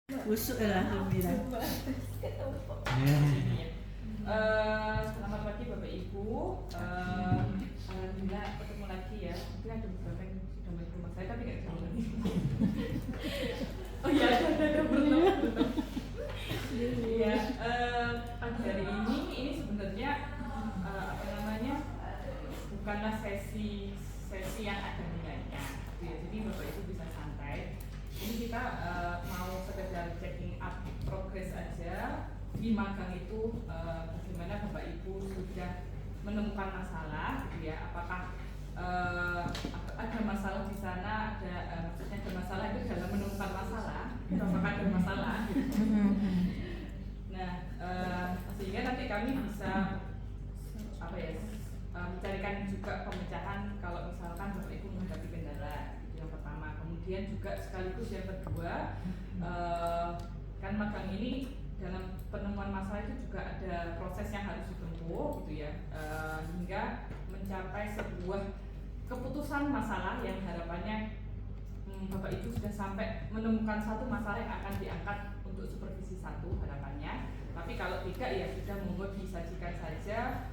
Busuk lah Alhamdulillah. Selamat pagi Bapak Ibu. Alhamdulillah ketemu lagi ya. Mungkin ada beberapa yang sudah main ke rumah saya tapi nggak jauh lagi. Oh iya, ada belum. Iya, pagi hari ini sebenarnya apa namanya, bukanlah sesi yang ada nilainya. Jadi Bapak Ibu bisa santai. Ini kita mau sekedar checking up progress aja di magang itu, bagaimana Bapak Ibu sudah menemukan masalah gitu ya, apakah ada masalah di sana, maksudnya ada masalah itu dalam menemukan masalah, apakah ada masalah gitu. Nah, sehingga nanti kami bisa apa ya, mencarikan juga pemecahan kalau misalkan Bapak Ibu menghadapi kendala, itu yang pertama. Kemudian juga sekaligus yang kedua, kan magang ini dalam penemuan masalah itu juga ada proses yang harus ditempuh gitu ya, hingga mencapai sebuah keputusan masalah yang harapannya Bapak Ibu sudah sampai menemukan satu masalah yang akan diangkat untuk supervisi satu harapannya. Tapi kalau tidak ya sudah monggo disajikan saja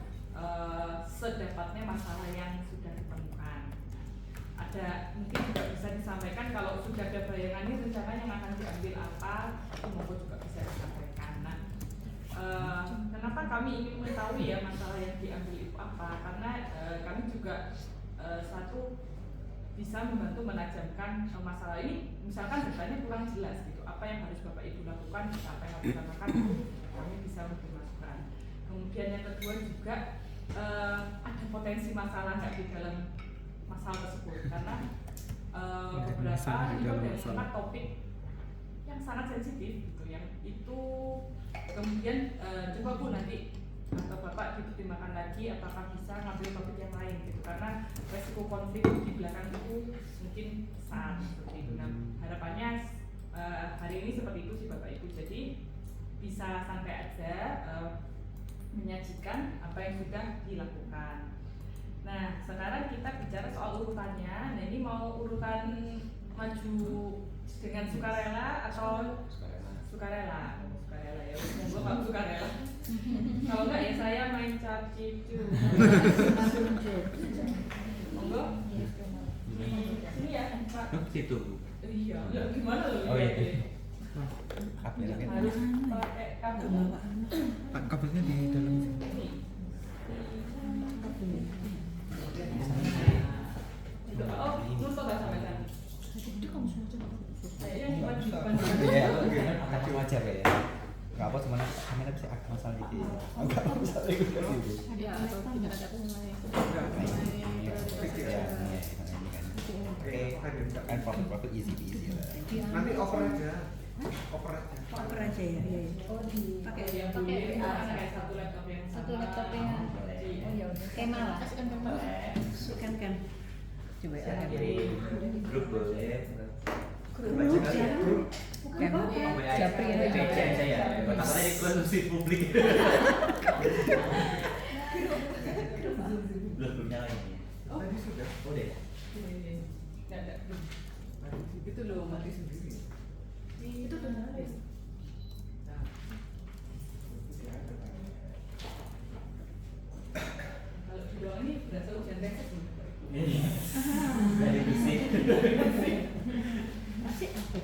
sedapatnya masalah yang sudah ditemukan. Ada mungkin juga bisa disampaikan kalau sudah ada bayangannya rencana yang akan diambil apa, itu monggo juga bisa disampaikan. Nah, kenapa kami ingin mengetahui ya masalah yang diambil itu apa? Karena kami juga satu bisa membantu menajamkan masalah ini. Misalkan datanya kurang jelas gitu, apa yang harus Bapak Ibu lakukan, apa yang harus dilakukan, itu kami bisa memberi masukan. Kemudian yang kedua juga ada potensi masalah nggak di dalam masalah tersebut, karena beberapa itu adalah topik yang sangat sensitif gitu, yang itu kemudian coba Bu nanti atau Bapak dipertimbangkan lagi apakah bisa ngambil topik yang lain gitu, karena resiko konflik di belakang itu mungkin besar seperti itu. Nah, harapannya hari ini seperti itu sih Bapak Ibu, jadi bisa santai aja menyajikan apa yang sudah dilakukan. Nah, sekarang kita bicara soal urutannya. Nah, ini mau urutan maju dengan sukarela atau sukarela? Sukarela ya, gue Pak sukarela. Kalau enggak ya saya main cacicu. Monggo. Sini ya, Pak. Situ. Iya, ya gimana loh? Oh iya. Harus pakai kabel. Pak, kabelnya di dalam sini. Oh, nusuk gak sampai sana? Saya yang cuma di depan. Iya, tapi wajar ya. Enggak apa, cuma kamera bisa agak masalah dikit. Enggak masalah itu sih. Ya, atau tidak ada mulai. Kan profit easy lah. Nanti over aja ya. Pakai Kayak satu laptop yang satu laptop yang oh ya udah. Tema lah. Kan. Coba ya. Grup boleh. Grup kan Japri ya. Baca ya. Takutnya di konsumsi publik. Belum nyala ini. Tadi sudah. Oh deh. Nggak ada. Itu loh mati sendiri. Itu benar ya. Kalau di bawah ini berasa hujan tetes nih. Dari bisik. Masih apa?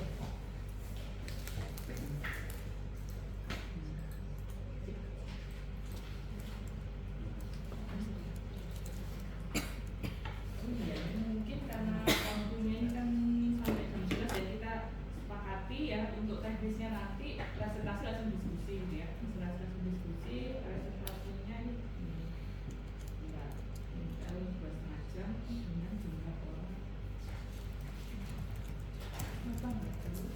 Mungkin karena waktunya ini kan sampai jam 11 jadi kita sepakati ya untuk teknisnya nanti presentasi langsung diskusi gitu ya. Langsung diskusi, presentasinya ini enggak, kalau 2,5 jam dengan jumlah orang apa enggak terus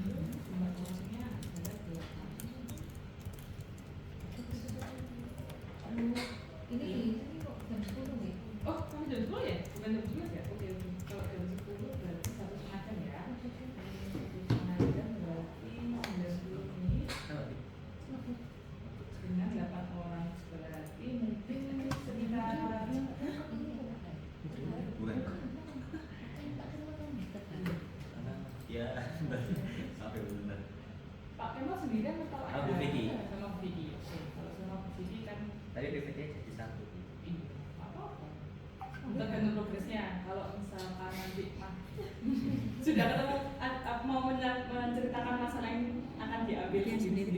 jumlah orangnya adalah 8. Ini kok jam 10 nih. Oh, kamu jam 10 ya? Bukan jam 11 ya? Oke. Kalau jam 10 berarti 1,5 jam ya. 1,5 jam berarti 90 menit dengan 8 orang berarti mungkin sekitar Bukan. Iya, sampai benar. Pak Kemal sendirian atau Ah, Bu Vicky. Sama Bu Vicky. Oke, kalau sama Bu Vicky kan Tadi PPT jadi satu. ini apa-apa. Tergantung progresnya. Kalau misalkan nanti sudah ketemu mau menceritakan masalah yang akan diambil Yang sendiri.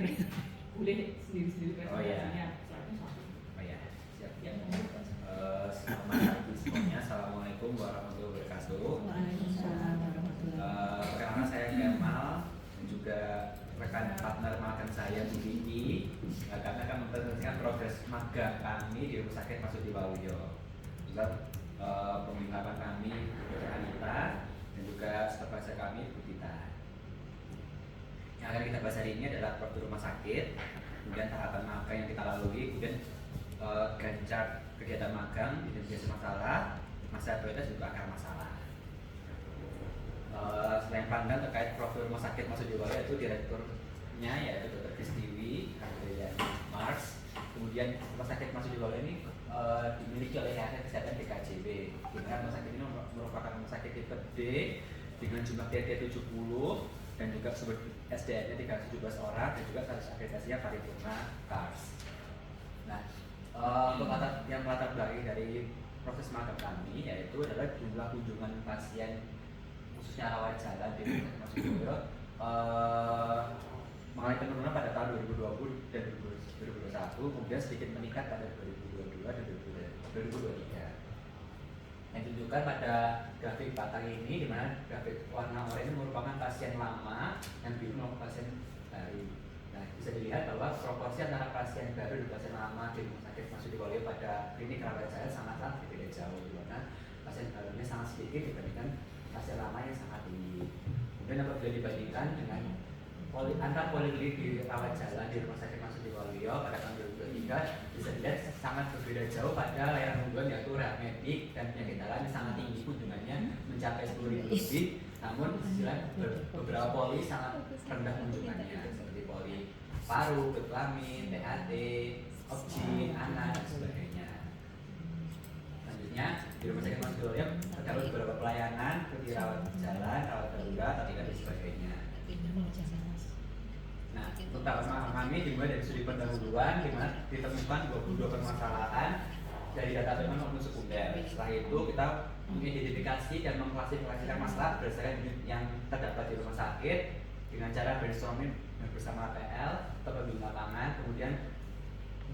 boleh sendiri-sendiri Oh, iya. presentasinya. Soalnya satu. Oh ya, siap. Ya, Selamat pagi semuanya. Assalamualaikum warahmatullahi wabarakatuh. Waalaikumsalam warahmatullahi wabarakatuh. Perkenalkan saya Kemal dan juga rekan partner magang saya Bu Vicky. Kami akan mempresentasikan progres magang kami di Rumah Sakit Masudi Waluyo. Juga pemimpin kami Dr. Anita dan juga supervisor kami Bu Tita. Yang akan kita bahas hari ini adalah prosedur rumah sakit, kemudian tahapan magang yang kita lalui, kemudian gancak kegiatan magang, identifikasi masalah, masa prioritas juga akar masalah. Selain pandangan terkait profil rumah sakit Masudi Waluyo itu direkturnya yaitu Dr. Kristiwi Andrian Mars. Kemudian rumah sakit Masudi Waluyo ini dimiliki oleh Yayasan Kesehatan DKJB. Dimana rumah sakit ini merupakan rumah sakit tipe D dengan jumlah TT 70 dan juga sumber SDM-nya 317 orang dan juga status akreditasinya paripurna KARS. Nah, untuk yang melatar belakang dari proses magang kami yaitu adalah jumlah kunjungan pasien khususnya rawat jalan di Rumah Sakit Masudi Waluyo mengalami penurunan pada tahun 2020 dan 2021, kemudian sedikit meningkat pada 2022 dan 2023. Yang ditunjukkan pada grafik batang ini, di mana grafik warna oranye merupakan pasien lama, yang biru merupakan pasien baru. Nah, bisa dilihat bahwa proporsi antara pasien baru dan pasien lama di Rumah Sakit Masudi Waluyo pada klinik rawat jalan sangatlah berbeda jauh, di mana pasien barunya sangat sedikit dibandingkan pasien lama yang sangat tinggi. Kemudian apabila dibandingkan dengan antar poliklinik di rawat jalan di Rumah Sakit Masudi Waluyo pada tahun 2023 bisa dilihat sangat berbeda jauh pada layanan unggulan yaitu rehab medik dan penyakit dalam yang sangat tinggi kunjungannya mencapai 10.000 lebih, namun di sisi lain beberapa poli sangat rendah kunjungannya seperti poli paru, kelamin, THT, obgyn, anak dan sebagainya. Selanjutnya di Rumah Sakit Masudi Waluyo terdapat beberapa pelayanan seperti rawat jalan, rawat darurat, dan sebagainya. Nah, untuk tahap kami dimulai dari studi pendahuluan di mana ditemukan 22 permasalahan dari data primer maupun sekunder. Setelah itu kita mengidentifikasi dan mengklasifikasikan masalah berdasarkan unit yang terdapat di rumah sakit dengan cara brainstorming bersama PL atau pembimbing lapangan, kemudian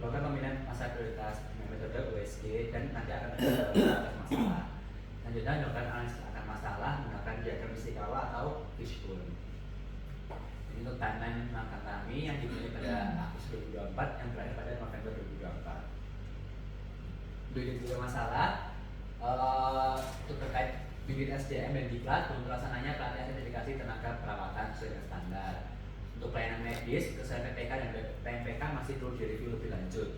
melakukan pemilihan masa prioritas dengan metode USG dan nanti akan ada atas masalah. Selanjutnya melakukan analisis akan masalah menggunakan diagram Ishikawa atau fishbone. Untuk timeline magang kami yang dimulai pada Agustus 2024 yang berakhir pada November 2024. Untuk identifikasi masalah untuk terkait bibit SDM dan diklat untuk pelaksananya pelatihan sertifikasi tenaga perawatan sesuai dengan standar. Untuk pelayanan medis, kesesuaian PPK dan PMPK masih perlu direview lebih lanjut.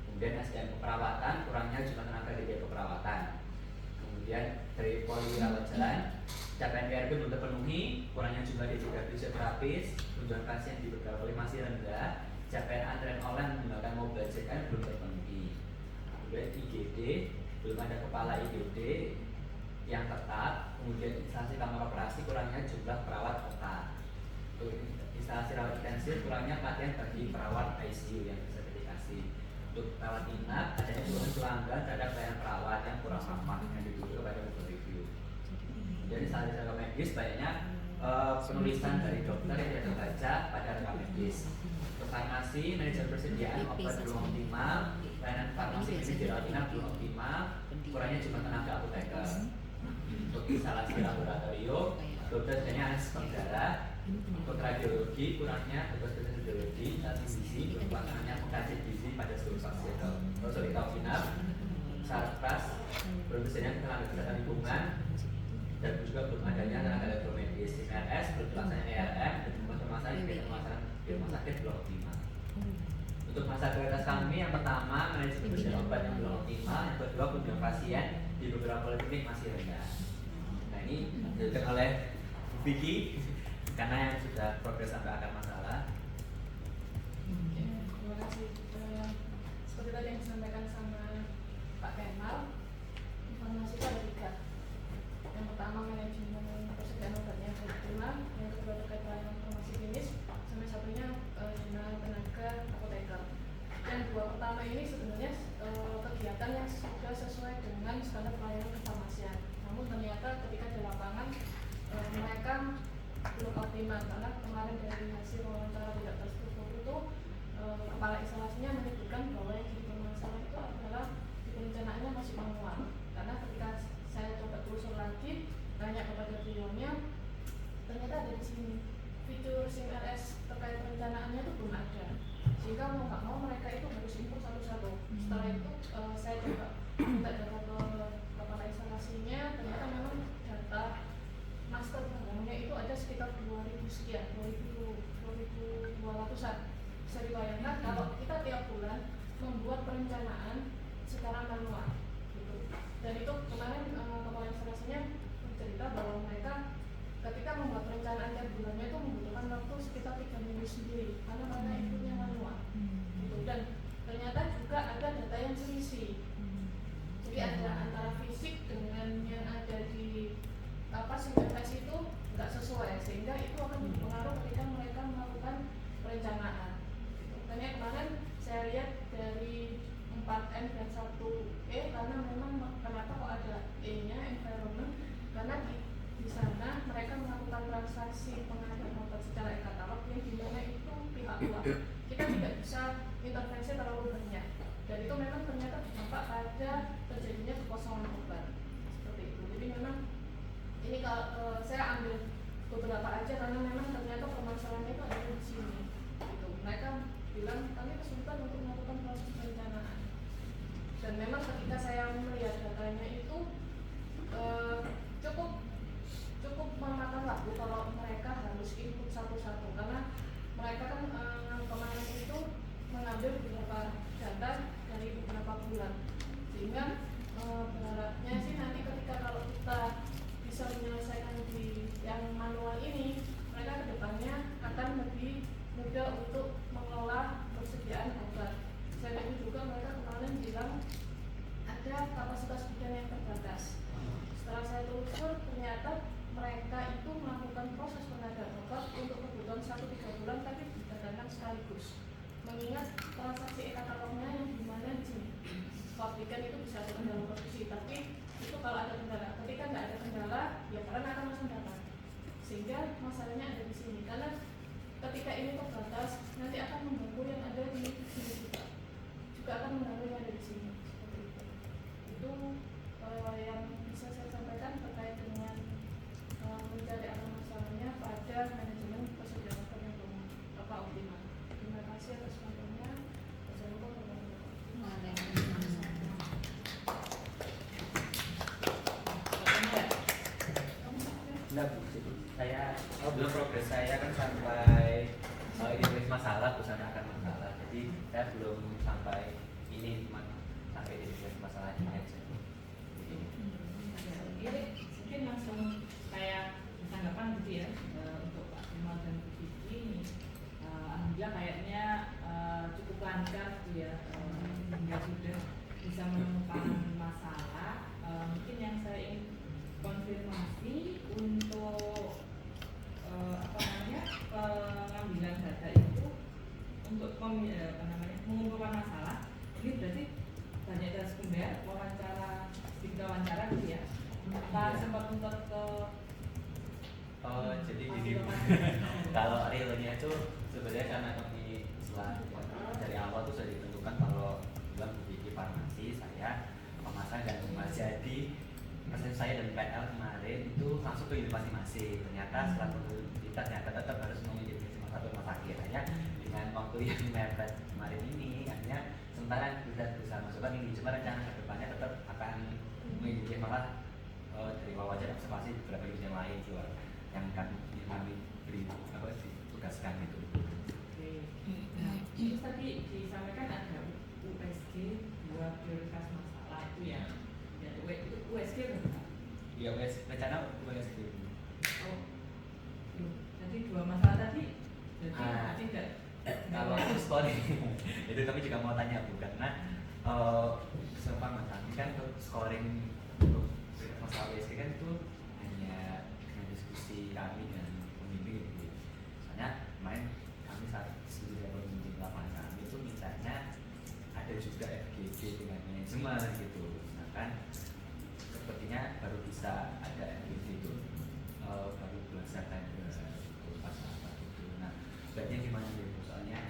Kemudian SDM keperawatan, kurangnya jumlah tenaga di bidang keperawatan. Kemudian dari poli rawat jalan, capaian PRB belum terpenuhi, kurangnya jumlah DPK fisioterapis, kunjungan pasien di beberapa poli masih rendah, capaian antrean online menggunakan mobile check-in belum terpenuhi. Kemudian IGD, belum ada kepala IGD yang tetap, kemudian instalasi kamar operasi kurangnya jumlah perawat tetap. Untuk instalasi rawat intensif kurangnya pelatihan bagi perawat ICU yang sertifikasi. Untuk perawat inap adanya pelanggan terhadap pelayanan perawat yang kurang ramah yang dituju kepada Google review. Jadi saat rekam medis banyaknya penulisan dari dokter yang tidak terbaca pada rekam medis. Untuk farmasi, manajer persediaan obat belum optimal, pelayanan farmasi medis di rawat inap belum optimal, kurangnya jumlah tenaga apoteker. Untuk instalasi laboratorium, dokter hanya analisis darah. Untuk radiologi, kurangnya tugas radiologi, stasiun gizi, pelaksananya pengkajian gizi pada seluruh pasien. Sorry, rawat inap, sarpras, belum tersedia tenaga kesehatan lingkungan, dan juga belum adanya tenaga elektromedis. RS belum pelaksanaan ERM dan permasalahan di rumah sakit belum optimal. Untuk masa prioritas kami yang pertama manajemen persediaan obat yang belum optimal, yang kedua kunjungan pasien di beberapa poliklinik masih rendah. Nah ini dilakukan oleh Vicky karena yang sudah progres sampai akar masalah. Terima kasih. Seperti tadi yang disampaikan sama Pak Kemal, informasi itu ada 3. Yang pertama manajemen persediaan obatnya belum optimal, optimal karena kemarin dari hasil wawancara tidak terstruktur itu kepala instalasinya menyebutkan bahwa yang jadi bermasalah itu adalah di perencanaannya masih manual karena ketika saya coba telusur lagi tanya kepada beliaunya ternyata ada di sini fitur SIM-RS terkait perencanaannya itu belum ada sehingga mau nggak mau mereka itu harus input satu-satu. Setelah itu saya coba minta data ke kepala instalasinya ternyata memang data master barangnya itu ada sekitar 2000 sekian 2200-an. Bisa dibayangkan kalau kita tiap bulan membuat perencanaan secara manual gitu. Dan itu kemarin kepala instalasinya bercerita bahwa mereka ketika membuat perencanaan tiap bulannya itu membutuhkan waktu sekitar 3 minggu sendiri karena mereka inputnya manual gitu. Dan ternyata juga ada data yang selisih jadi ada antara fisik dengan yang ada di SIM-RS itu nggak sesuai sehingga itu akan berpengaruh ketika mereka melakukan perencanaan gitu. Makanya kemarin saya lihat dari 4M dan 1E karena memang kenapa kok ada E-nya environment karena di sana mereka melakukan transaksi pengadaan motor secara e-katalog yang dimana itu pihak luar kita tidak bisa intervensi terlalu banyak dan itu memang ternyata berdampak pada terjadinya kekosongan obat seperti itu. Jadi memang ini kalau saya ambil beberapa aja karena memang ternyata permasalahannya itu ada di sini gitu. Mereka bilang kami kesulitan untuk melakukan proses perencanaan dan memang ketika saya melihat datanya itu cukup memakan waktu kalau mereka harus input satu-satu karena mereka kan kemarin itu mengambil beberapa data dari beberapa bulan sehingga berharapnya sih nanti ketika kalau kita bisa menyelesaikan di yang manual ini mereka kedepannya akan lebih mudah untuk mengelola persediaan obat. Selain itu juga mereka kemarin bilang ada kapasitas bidan yang terbatas. Setelah saya telusur ternyata mereka itu melakukan proses pengadaan obat untuk kebutuhan 1-3 bulan tapi didatangkan sekaligus mengingat transaksi e-katalognya yang dimana di sini pabrikan itu bisa ada kendala produksi tapi itu kalau ada kendala ketika nggak ada kendala ya karena akan langsung datang sehingga masalahnya ada di sini karena ketika ini terbatas nanti akan mengganggu yang ada di sini juga akan mengganggu yang ada di sini seperti itu yang bisa saya sampaikan terkait dengan mencari akar masalahnya pada manajemen persediaan obat yang belum optimal. Terima kasih atas waktunya. Wassalamualaikum warahmatullahi wabarakatuh. Saya belum progres saya kan sampai identifikasi masalah bukan akar masalah. Jadi saya belum sampai ini cuma sampai identifikasi masalahnya aja. Jadi mungkin langsung saya tanggapan gitu ya untuk Pak Kemal dan Bu Kiki ini alhamdulillah kayaknya cukup lancar gitu ya hingga sudah bisa menemukan masalah. Mungkin yang saya ingin konfirmasi untuk pengambilan data itu untuk mengumpulkan masalah ini berarti banyak data sekunder wawancara gitu ya. Kita sempat untuk ke jadi gini kalau realnya itu sebenarnya karena kami dari awal tuh sudah ditentukan kalau bilang begini farmasi saya pemasaran dan rumah jadi persen saya dan PL kemarin itu langsung ke unit masing-masing ternyata setelah kita ternyata tetap harus mengidentifikasi satu rumah sakit hanya dengan waktu yang mepet kemarin ini hanya sementara kita bisa masukkan ini cuma rencana kedepannya tetap akan mengidentifikasi malah dari wawancara observasi beberapa unit yang lain juga yang akan kami beri ditugaskan itu. Oke. Nah, terus tadi disampaikan ada USG 2 prioritas masalah itu ya. Ya itu USG berapa? Iya rencana USG. Oh. Jadi 2 masalah tadi jadi tidak kalau scoring itu kami juga mau tanya Bu karena seumpama kami kan untuk scoring untuk masalah USG kan itu hanya diskusi kami dan pembimbing gitu. Soalnya kemarin kami saat sebagai pembimbing lapangan kami itu mintanya ada juga FGD dengan manajemen gitu. Nah kan sepertinya baru bisa ada FGD itu baru bulan September pas melihatnya gimana gitu, soalnya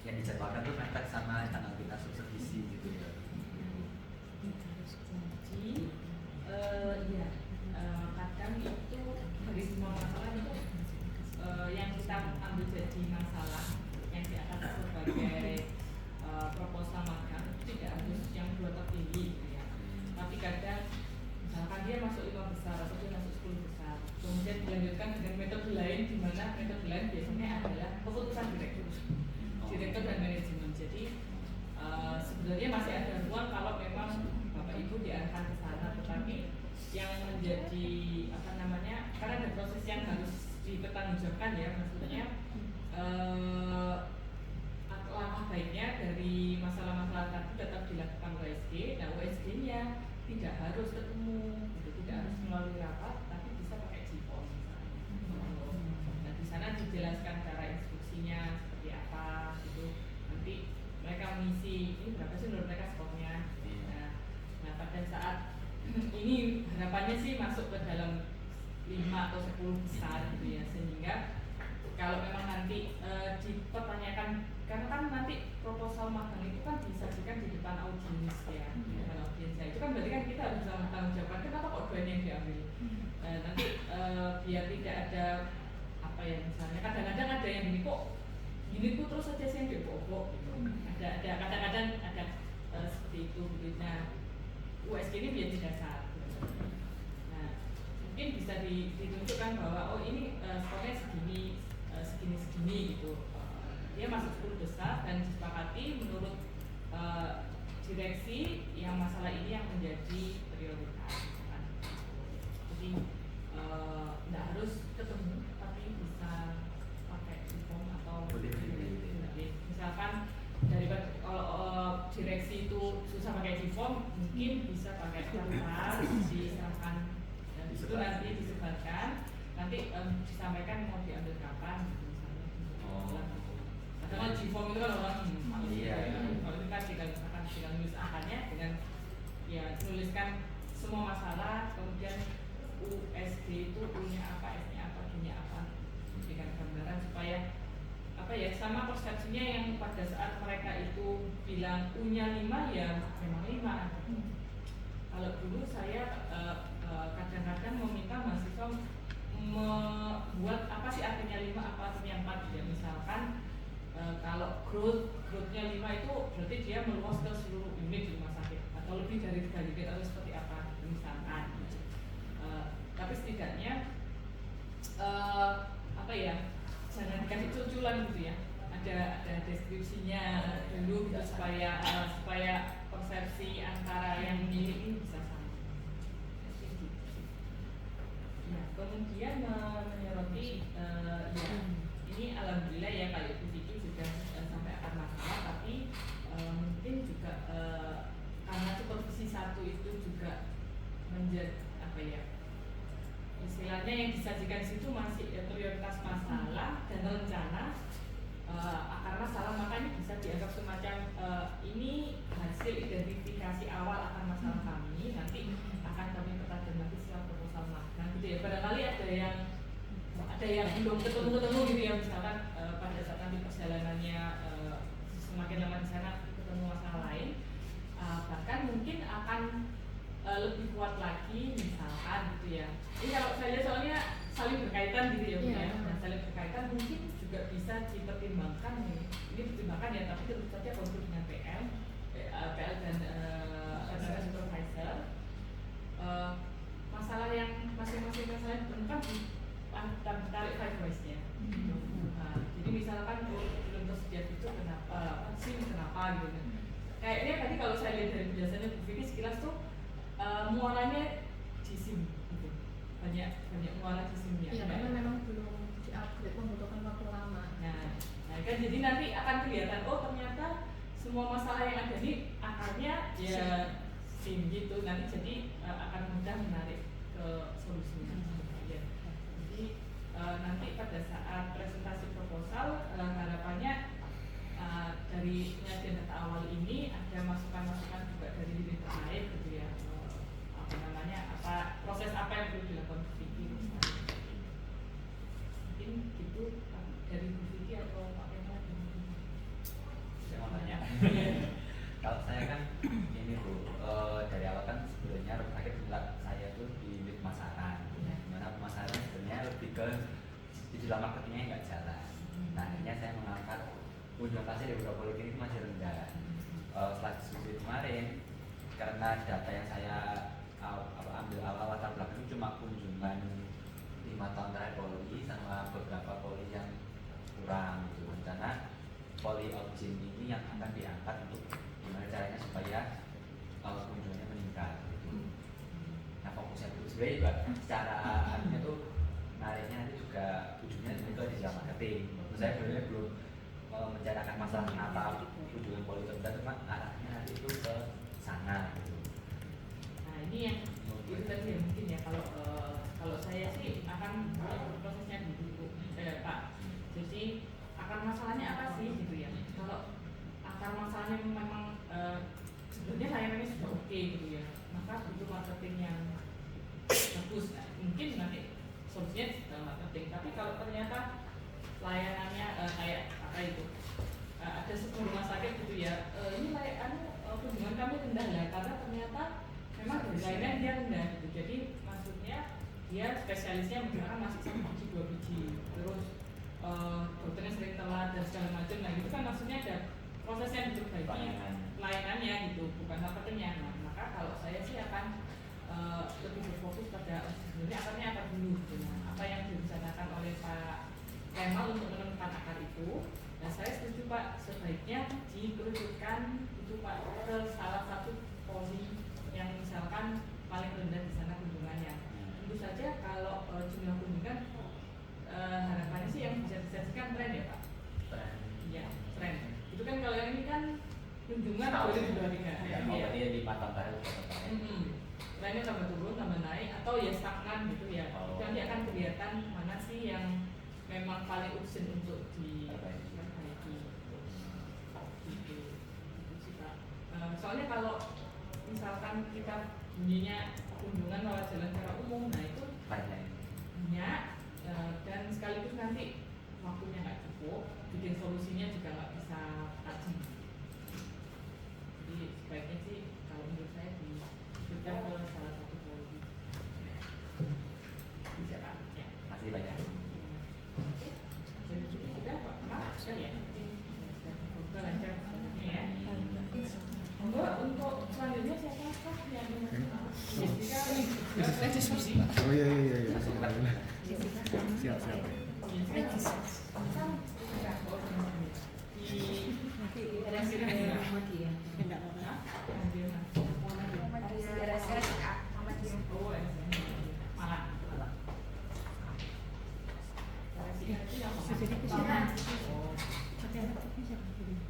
yang dijadwalkan tuh mepet sama tanggal kita subsidi gitu ya. Jadi ya kadang itu dari semua masalah itu yang kita ambil jadi masalah yang diangkat sebagai proposal magang itu tidak harus yang 2 tertinggi gitu ya. Tapi kadang misalkan dia masuk 5 besar atau dia masuk 10 besar, kemudian dilanjutkan dengan metode lain, di mana metode lain biasanya adalah keputusan direktur dan manajemen. Jadi sebenarnya masih ada ruang kalau memang Bapak Ibu diarahkan ke sana, tetapi yang menjadi apa namanya, karena ada proses yang harus dipertanggungjawabkan ya, maksudnya langkah baiknya dari masalah-masalah tadi tetap dilakukan USG. Nah USG-nya tidak harus ketemu, gitu, tidak harus melalui rapat, tapi bisa pakai Jipom misalnya. Nah di sana dijelaskan cara instruksinya seperti apa, gitu. Nanti mereka mengisi ini berapa sih menurut mereka skornya. Nah pada saat ini harapannya sih masuk ke dalam 5 atau 10 besar gitu ya, sehingga kalau memang nanti dipertanyakan, karena kan nanti proposal magang itu kan disajikan di depan audiens ya, di depan audiens ya, itu kan berarti kan kita harus bisa bertanggung jawab kenapa kok dua yang diambil. Nanti biar tidak ada apa ya, misalnya kadang-kadang ada yang gini kok gini tuh terus saja sih yang dibobok gitu. Ada kadang-kadang ada seperti itu gitu. Nah USG ini menjadi dasar. Nah mungkin bisa ditunjukkan bahwa oh ini skornya segini gitu. Dia masuk 10 besar dan disepakati menurut direksi yang masalah ini yang menjadi prioritas. Jadi tidak harus ketemu, tapi bisa pakai form atau misalkan daripada kalau direksi itu susah pakai form, mungkin bisa pakai kertas diserahkan dan itu nanti disebarkan, nanti disampaikan mau diambil kapan gitu misalnya. Karena G-form itu kan orang kalau itu kan tinggal nulis angkanya dengan ya menuliskan semua masalah, kemudian USD itu U-nya apa, S-nya apa, G-nya apa, dengan gambaran supaya apa ya sama persepsinya yang pada saat mereka itu bilang U-nya 5 ya memang 5. Kalau dulu saya kadang-kadang meminta mahasiswa membuat apa sih artinya 5, apa artinya 4 ya, misalkan kalau growth-nya 5 itu berarti dia meluas ke seluruh unit di rumah sakit atau lebih dari 3 unit atau seperti apa misalkan. Tapi setidaknya apa ya, jangan dikasih cuculan gitu ya, ada deskripsinya dulu gitu supaya persepsi antara yang milik ini bisa sama. Nah kemudian menyoroti ya ini alhamdulillah ya kalau Ibu Vicky sudah sampai akar masalah, tapi mungkin juga karena supervisi 1 itu juga menjadi apa ya, istilahnya yang disajikan di situ masih prioritas masalah dan rencana akar masalah, makanya bisa dianggap semacam ini hasil identifikasi awal akar masalah kami, nanti akan kami pertajam lagi setelah proposal magang gitu ya. Barangkali ada yang belum ketemu gitu ya, misalkan pada saat nanti perjalanannya semakin lama di sana ketemu masalah lain, bahkan mungkin akan lebih kuat lagi misalkan gitu ya. Ini kalau saya lihat soalnya saling berkaitan gitu ya, ya. Nah, saling berkaitan mungkin juga bisa dipertimbangkan nih. Ini dipertimbangkan ya, tapi tentu saja konsul dengan PL dan supervisor. Masalah yang masing-masing masalah ditemukan tarik 5 voice-nya. Jadi misalkan belum tersedia itu kenapa gitu. Kayaknya tadi kalau saya lihat dari penjelasannya Bu Vicky sekilas tuh muaranya di SIM gitu. Banyak muara di SIM-nya. Iya, karena memang belum di-upgrade, membutuhkan waktu lama. Nah kan jadi nanti akan kelihatan oh ternyata semua masalah yang ada ini akarnya ya SIM gitu. Nanti jadi akan mudah menarik ke solusinya. Ya. Jadi nanti pada saat presentasi proposal harapannya dari penyajian data awal ini ada masukan-masukan juga dari diri terkait gitu ya, proses apa yang perlu dilakukan mungkin gitu. ke digital marketingnya nggak jalan. Nah akhirnya saya mengangkat kunjungan pasien di beberapa poliklinik itu masih rendah. Setelah diskusi kemarin, karena data yang saya ambil awal latar belakang itu cuma kunjungan 5 tahun terakhir poli sama beberapa poli yang kurang gitu. Rencana poli objin ini yang akan diangkat untuk gimana caranya supaya kunjungannya meningkat gitu. Nah fokusnya itu sebenarnya juga secara artinya tuh nariknya nanti juga ujungnya itu di digital marketing. Menurut saya sebenarnya belum menceritakan masalah kenapa kunjungan poli rendah, cuma arahnya nanti itu ke sana gitu. Nah ini yang itu tadi ya mungkin ya kalau saya sih akan prosesnya dulu Pak. Jadi akar masalahnya apa sih gitu ya? Kalau akar masalahnya memang sebenarnya layanannya sudah oke gitu ya, maka butuh marketing yang bagus. Nah, mungkin nanti solusinya dalam marketing. Tapi kalau ternyata layanannya kayak apa itu ada sebuah rumah sakit gitu ya, ini kunjungan kami rendah ya karena ternyata memang dari layanan dia rendah gitu. Jadi maksudnya dia spesialisnya menggunakan masih 1 biji 2 biji, terus dokternya sering telat dan segala macam. Nah itu kan maksudnya ada proses yang diperbaiki layanannya gitu, bukan marketingnya. Nah, maka kalau saya sih akan lebih berfokus pada sebenarnya akarnya apa dulu gitu. Nah, apa yang direncanakan oleh Pak Kemal untuk menemukan akar itu. Dan saya setuju Pak, sebaiknya dikerucutkan itu Pak ke salah satu poli yang misalkan paling rendah di sana kunjungannya. Tentu saja kalau jumlah kunjungan harapannya sih yang bisa disajikan tren ya Pak. Iya, tren. Itu kan kalau yang ini kan kunjungan boleh 2-3 ya, ya. dia di mata terakhir. Trennya tambah turun, tambah naik atau ya stagnan gitu ya. Itu nanti akan kelihatan mana sih yang memang paling urgent untuk diperbaiki. Gitu sih Pak. Soalnya kalau misalkan kita bunyinya kunjungan lewat jalan secara umum, nah itu banyak dan sekaligus nanti waktunya nggak cukup, bikin solusinya juga nggak bisa tajam. Jadi sebaiknya sih kalau menurut saya diberikan ke salah satu poli. Bisa Pak? Ya. Masih banyak. Jadi sudah Pak, maaf sekali ya. Semoga lancar semuanya ya. Untuk selanjutnya siapa yang Jessica diskusi. Oh iya. Siap.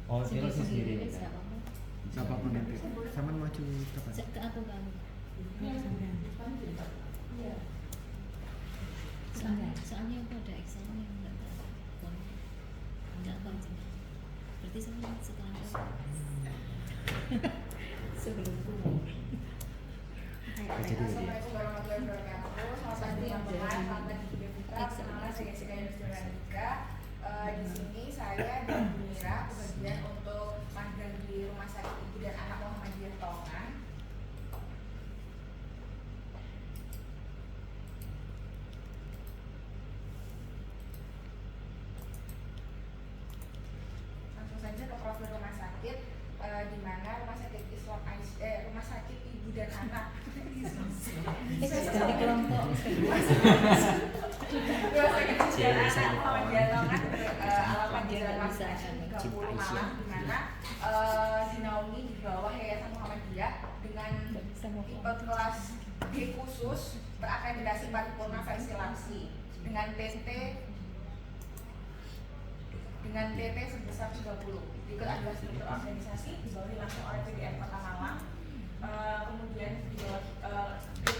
Oh, dia sendiri. Siapa pun nanti. Sama maju depan. Ke aku kamu. Soalnya aku ada exam yang nggak tahu. Nggak apa aja. Berarti sama setelah sebelum pulang. Assalamualaikum warahmatullahi wabarakatuh. Selamat pagi teman-teman. Selamat pagi Devika. Perkenalkan saya Jessica Yusdurandika. Di sini saya dan Bu Mira kebagian untuk magang di Rumah Sakit Ibu dan Anak Muhammadiyah Tongan. Langsung saja ke profil rumah sakit, di mana Rumah Sakit Islam Rumah Sakit Ibu dan Anak dari kelompok Rumah Sakit Ibu dan Anak Muhammadiyah Tongan alamat di Jalan Masjid 30 Malang, di mana dinaungi di bawah Yayasan Muhammadiyah dengan tipe kelas D khusus berakreditasi paripurna versi LAPSI dengan TT sebesar 30. Berikut adalah struktur organisasi dibawahi langsung oleh PDN Kota Malang. Kemudian di bawah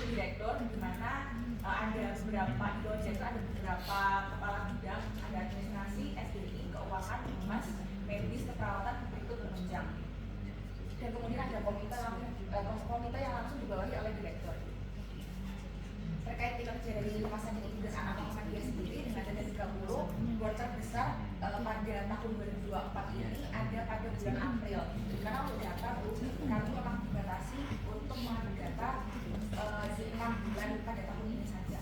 direktur, di mana ada beberapa itu ada beberapa kepala bidang, ada administrasi, SDI, keuangan, humas, medis, keperawatan, berikut penunjang. Dan kemudian ada komite yang langsung dibawahi oleh direktur. Terkait kinerja dari Rumah Sakit Ibu dan Anak Muhammadiyah sendiri dengan data 30, kuartal besar pada tahun 2024 ini ada pada bulan April. Karena untuk data kami memang dibatasi untuk mengambil data di 6 bulan pada tahun ini saja.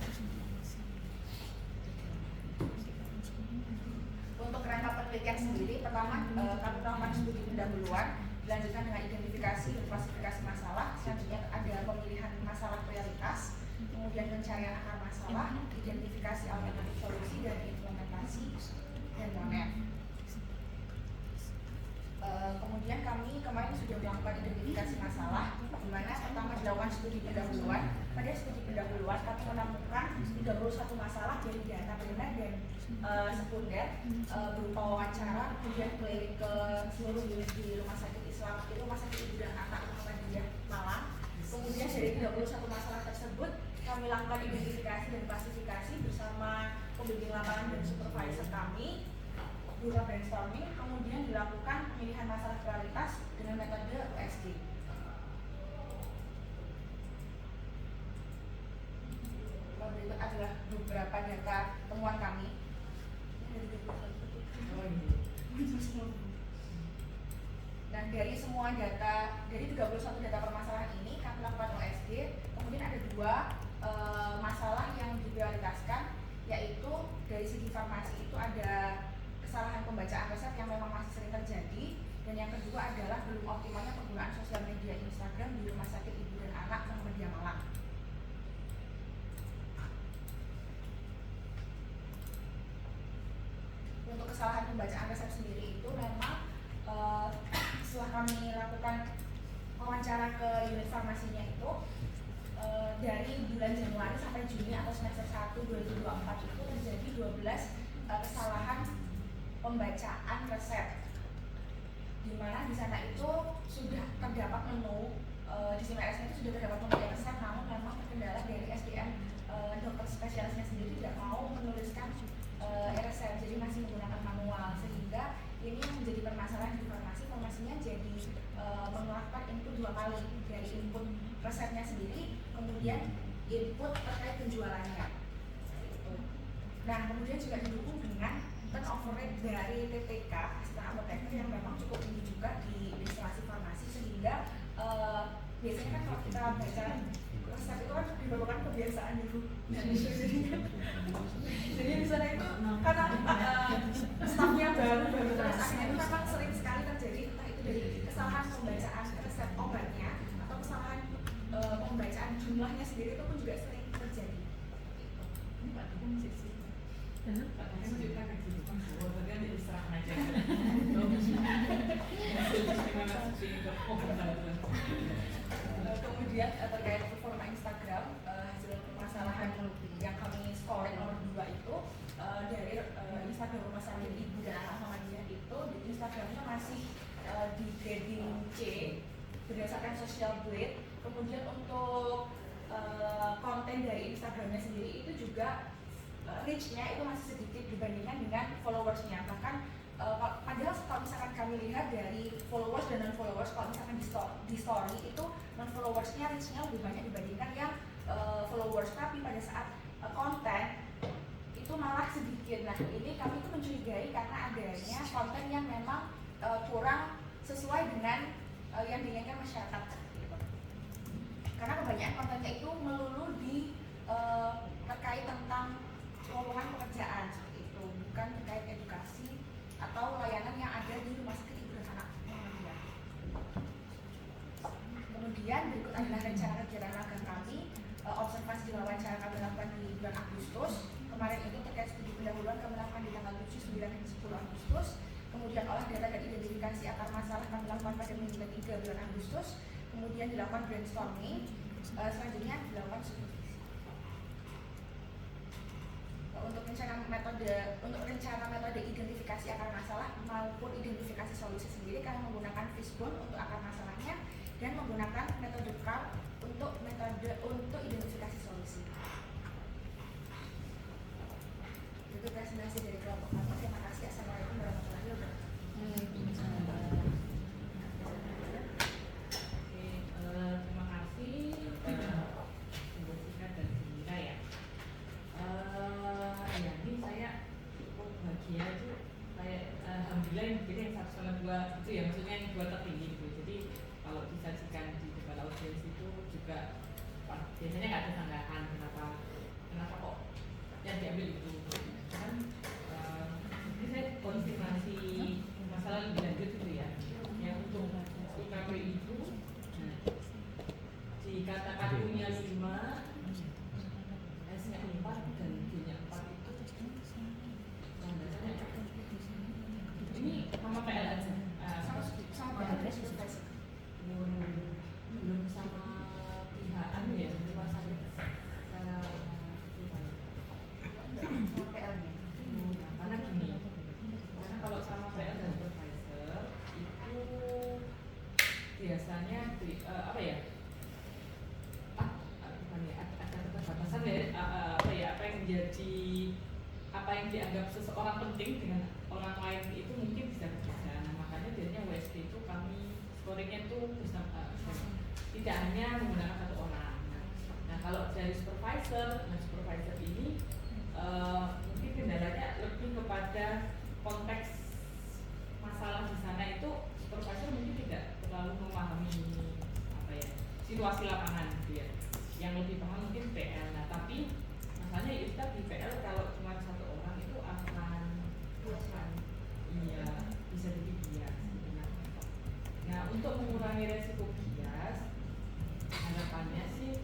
penelitian sendiri, pertama kami melakukan studi pendahuluan, dilanjutkan dengan identifikasi dan klasifikasi masalah, selanjutnya ada pemilihan masalah prioritas, kemudian pencarian akar masalah, identifikasi alternatif solusi dan implementasi dan monet. Kemudian kami kemarin sudah melakukan identifikasi masalah, di mana pertama dilakukan studi pendahuluan. Pada studi pendahuluan kami menemukan 31 masalah dari data primer dan sekunder berupa wawancara, kemudian keliling ke seluruh unit di Rumah Sakit Islam, itu Rumah Sakit Ibu dan Anak Muhammadiyah Malang. Kemudian dari 31 masalah tersebut kami lakukan identifikasi dan klasifikasi bersama pembimbing lapangan dan supervisor kami berupa brainstorming, kemudian dilakukan pemilihan masalah prioritas dengan metode USD. Berikut adalah beberapa data temuan kami. Nah, dari semua data, dari 31 data permasalahan ini kami lakukan OSD. Kemudian ada 2 masalah yang diprioritaskan, yaitu dari segi farmasi itu ada kesalahan pembacaan resep yang memang masih sering terjadi, dan yang kedua adalah belum optimalnya penggunaan sosial media Instagram di Rumah Sakit Ibu dan Anak Muhammadiyah Malang. Untuk kesalahan pembacaan resep sendiri itu memang setelah kami lakukan wawancara ke unit farmasinya itu dari bulan Januari sampai Juni atau semester 1 2024 itu terjadi 12 kesalahan pembacaan resep, di mana di sana itu sudah terdapat menu di CMRS itu sudah terdapat menu resep, namun memang terkendala dari SDM dokter spesialisnya sendiri tidak mau menuliskan resep, jadi masih menggunakan manual, sehingga ini yang menjadi permasalahan di farmasinya jadi mengeluarkan input 2 kali, dari input resepnya sendiri, kemudian input terkait penjualannya. Nah, kemudian juga didukung dengan turnover rate dari TTK, asisten apoteker, yang memang cukup tinggi juga di administrasi farmasi, sehingga biasanya kan kalau kita baca resep itu kan merupakan kebiasaan dulu. Jadi di sana itu karena stafnya baru terus akhirnya itu memang sering sekali terjadi, entah itu dari kesalahan pembacaan resep obatnya atau kesalahan pembacaan jumlahnya sendiri, itu pun juga sering terjadi. Ini Pak Tuku masih sih. Pak Tuku masih kita kayak gitu. Bagian diserahkan aja. Kemudian terkait performa Instagram, hasil permasalahan yang kami scoring nomor 2 itu dari Instagram Rumah Sakit Ibu dan Anak Muhammadiyah itu di Instagramnya masih di grading C berdasarkan social blade. Kemudian untuk konten dari Instagramnya sendiri itu juga reach-nya itu masih sedikit dibandingkan dengan followersnya. Bahkan padahal kalau misalkan kami lihat dari followers dan non followers, kalau misalkan di story itu non followersnya reach-nya lebih banyak dibandingkan yang followers, tapi pada saat konten itu malah sedikit. Nah, ini kami itu mencurigai karena adanya konten yang memang kurang sesuai dengan yang diinginkan masyarakat gitu. Karena kebanyakan kontennya itu melulu di terkait tentang lowongan pekerjaan seperti itu, bukan terkait edukasi atau layanan yang ada di Rumah Sakit Ibu dan Anak Muhammadiyah. Kemudian berikut adalah rencana kegiatan magang kami. Observasi di wawancara kami lakukan di bulan Agustus. Kemarin itu terkait studi pendahuluan kami lakukan di tanggal 7, 9, dan 10 Agustus. Kemudian olah data dan identifikasi akar masalah kami lakukan pada minggu ketiga bulan Agustus. Kemudian dilakukan brainstorming. Selanjutnya dilakukan supervisi. Untuk rencana metode identifikasi akar masalah maupun identifikasi solusi sendiri, kami menggunakan Fishbone untuk akar masalahnya dan menggunakan metode CAR untuk identifikasi solusi. Itu presentasi dari kelompok kami. Terima kasih. Assalamualaikum warahmatullahi wabarakatuh. Terima kasih Ibu Sika dan Sindra ya. Ya ini saya cukup bahagia itu kayak alhamdulillah yang jadi yang 1,2 itu ya, maksudnya yang 2 tertinggi gitu. Jadi kalau disajikan di depan audiens itu juga biasanya nggak ada tanggapan kenapa kok yang diambil itu kan. Ini saya konfirmasi masalah lebih lanjut itu ya. Yang untuk IKP itu dikatakan punya 5, S-nya 4 dan D-nya 4 itu landasannya apa? Ini sama PL aja. Sama PL supervisor. Belum sama pihak ya, rumah sakit secara Sama PL-nya. karena gini, karena kalau sama PL dan supervisor itu biasanya apa ya? Bukan ya, ada keterbatasan ya, apa yang menjadi apa yang dianggap seseorang penting dengan orang lain itu mungkin bisa berbeda. Nah, makanya jadinya WSP itu kami scoringnya itu tidak hanya menggunakan satu orang. Nah, kalau dari supervisor, supervisor ini mungkin kendalanya lebih kepada konteks masalah di sana itu supervisor mungkin tidak terlalu memahami apa ya situasi lapangan gitu ya. Yang lebih paham mungkin PL. Nah, tapi masalahnya itu tadi PL kalau cuma satu orang itu akan iya bisa jadi bias. Nah, untuk mengurangi resiko bias, harapannya sih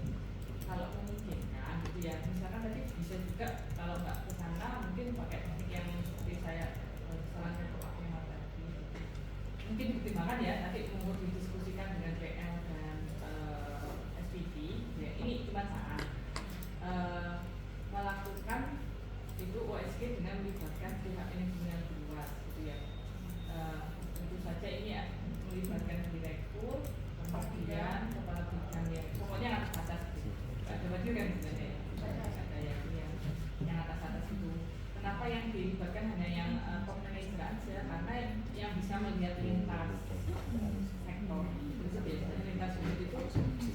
kalau memungkinkan gitu ya, misalkan tadi bisa juga kalau nggak ke sana mungkin pakai teknik yang seperti saya sarankan ke Pak Kemal tadi. Mungkin dipertimbangkan ya, nanti mungkin didiskusikan dengan PL dan SPV ya, ini cuma saran melakukan itu OSG dengan melibatkan pihak manajemen luas gitu ya. Tentu saja ini ya, melibatkan direktur, kemudian kepala bidang ya, pokoknya atas atas gitu. Ada wajib kan sebenarnya ya, ada yang atas atas itu. Kenapa yang dilibatkan hanya yang top manager aja? Karena yang bisa melihat lintas sektor itu biasanya lintas unit itu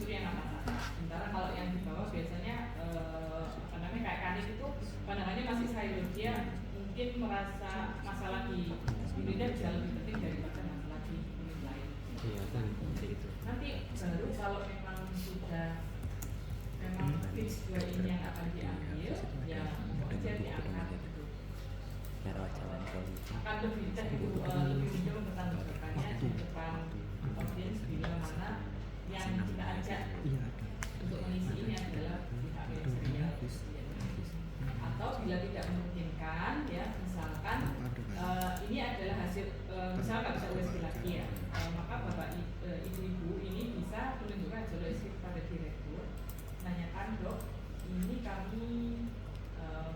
yang atas atas. Sementara kalau yang di bawah biasanya apa namanya kayak Kanif itu pandangannya masih silo, dia mungkin merasa masalah di unitnya bisa lebih penting daripada masalah di unit lain. Iya, itu. Nanti baru kalau memang sudah memang fix 2 ini yang akan diambil, ya aja diangkat gitu. Akan lebih mudah mempertanggungjawabkannya di depan audiens bila mana yang kita ajak untuk mengisi ini adalah pihak ministerial. Atau bila tidak memungkinkan ya, misalkan ini adalah hasil misalnya nggak bisa USG lagi ya, maka bapak ibu-ibu ini bisa menunjukkan hasil USG kepada direktur, menanyakan dok ini kami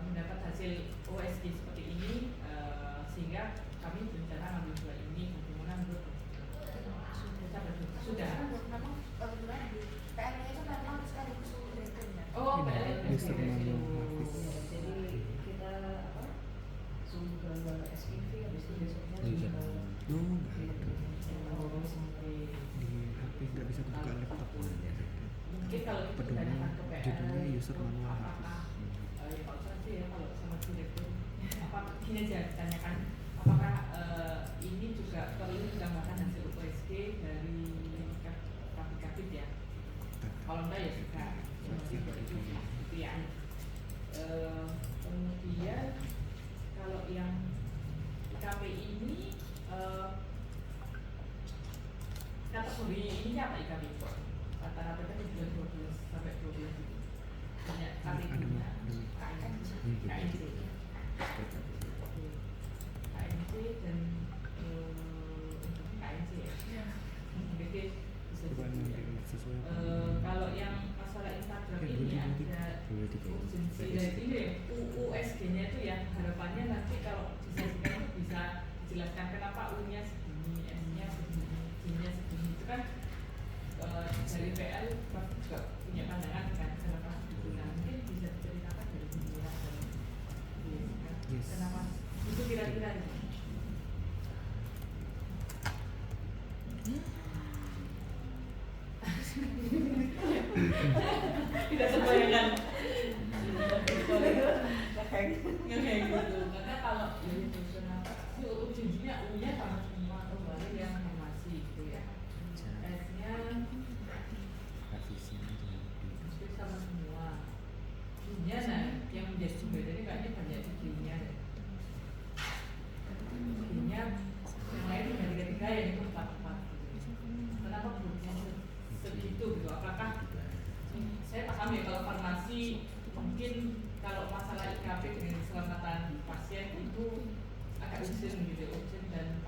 mendapat hasil OSG seperti ini sehingga kami berencana ngambil 2 ini, bagaimana menurut sudah Memang kebetulan di PL-nya itu memang sekaligus direkturnya. oh Mister Manuel Hafiz. Jadi kita apa? Zoom ke SPV habis itu besoknya Iya. zoom ke sampai Di HP nggak bisa kebuka laptop. mungkin kalau kita Pedoman tanyakan ke PL judulnya user itu manual apakah Hafiz. ya kalau saya sih ya kalau sama direktur apa gini aja ditanyakan apakah ini juga perlu ditambahkan hasil USG dari kapit ya, kalau enggak ya juga itu ya. Kemudian kalau yang IKP ini kategori ini apa IKP itu? Rata-rata kan juga 12 sampai 12 itu. Banyak kategorinya KNC dan KNC ya. Jadi bisa jadi. Kalau yang masalah Instagram ini ada urgensi dari ini ya, USG-nya itu ya, harapannya nanti kalau disajikan bisa dijelaskan kenapa U-nya segini, S-nya segini, G-nya segini, itu kan dari PL pasti juga punya pandangan kan kenapa begitu. Nah, mungkin bisa diceritakan dari pimpinan dan kenapa itu kira-kira itu. Tidak terbayangkan kayak gitu, karena kalau itu kenapa si ujungnya U-nya sama semua kembali yang masih gitu ya, S-nya hampir sama semua. G-nya nah yang menjadi pembedanya kayaknya banyak di G-nya ya. kayak urgent gitu, urgent, dan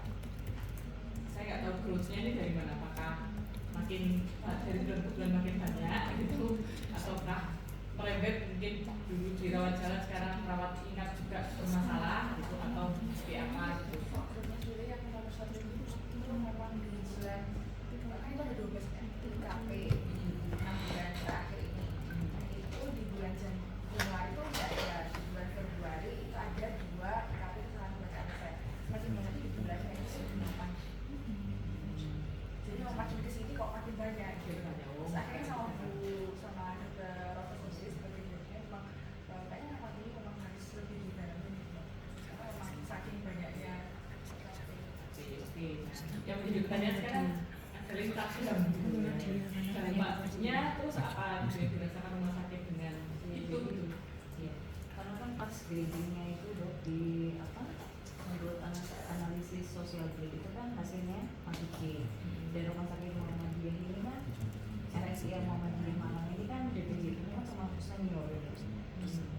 saya nggak tahu growth-nya ini dari mana, apakah makin dari bulan ke bulan makin banyak gitu, ataukah merembet mungkin dulu dirawat jalan sekarang rawat inap juga bermasalah gitu, atau seperti apa gitu. Growth-nya sendiri yang nomor 1 itu memang di bulan, kan itu ada 12 IKP 6 bulan terakhir ini. Nah, itu di bulan Januari itu nggak ada, di bulan Februari itu ada 2 IKP kesalahan bacaan saya. Semakin banyak di bulannya itu 8. Jadi makin kesini kok makin banyak gitu. Terus akhirnya sama dokter Rosa sendiri sebagai dokternya memang kayaknya memang ini memang harus lebih didalami gitu. Karena memang saking banyaknya Oke, yang menunjukkannya sekarang ada listasi dan dampaknya terus apa gitu yang dirasakan rumah sakit dengan itu gitu. Ya, karena kan pas gradingnya itu Dok, di apa, menurut analisis sosial grade itu kan hasilnya masih C. Dan rumah sakit Muhammadiyah ini kan RSIM Muhammadiyah Malang ini kan DPJ ini kan termasuk senior ya,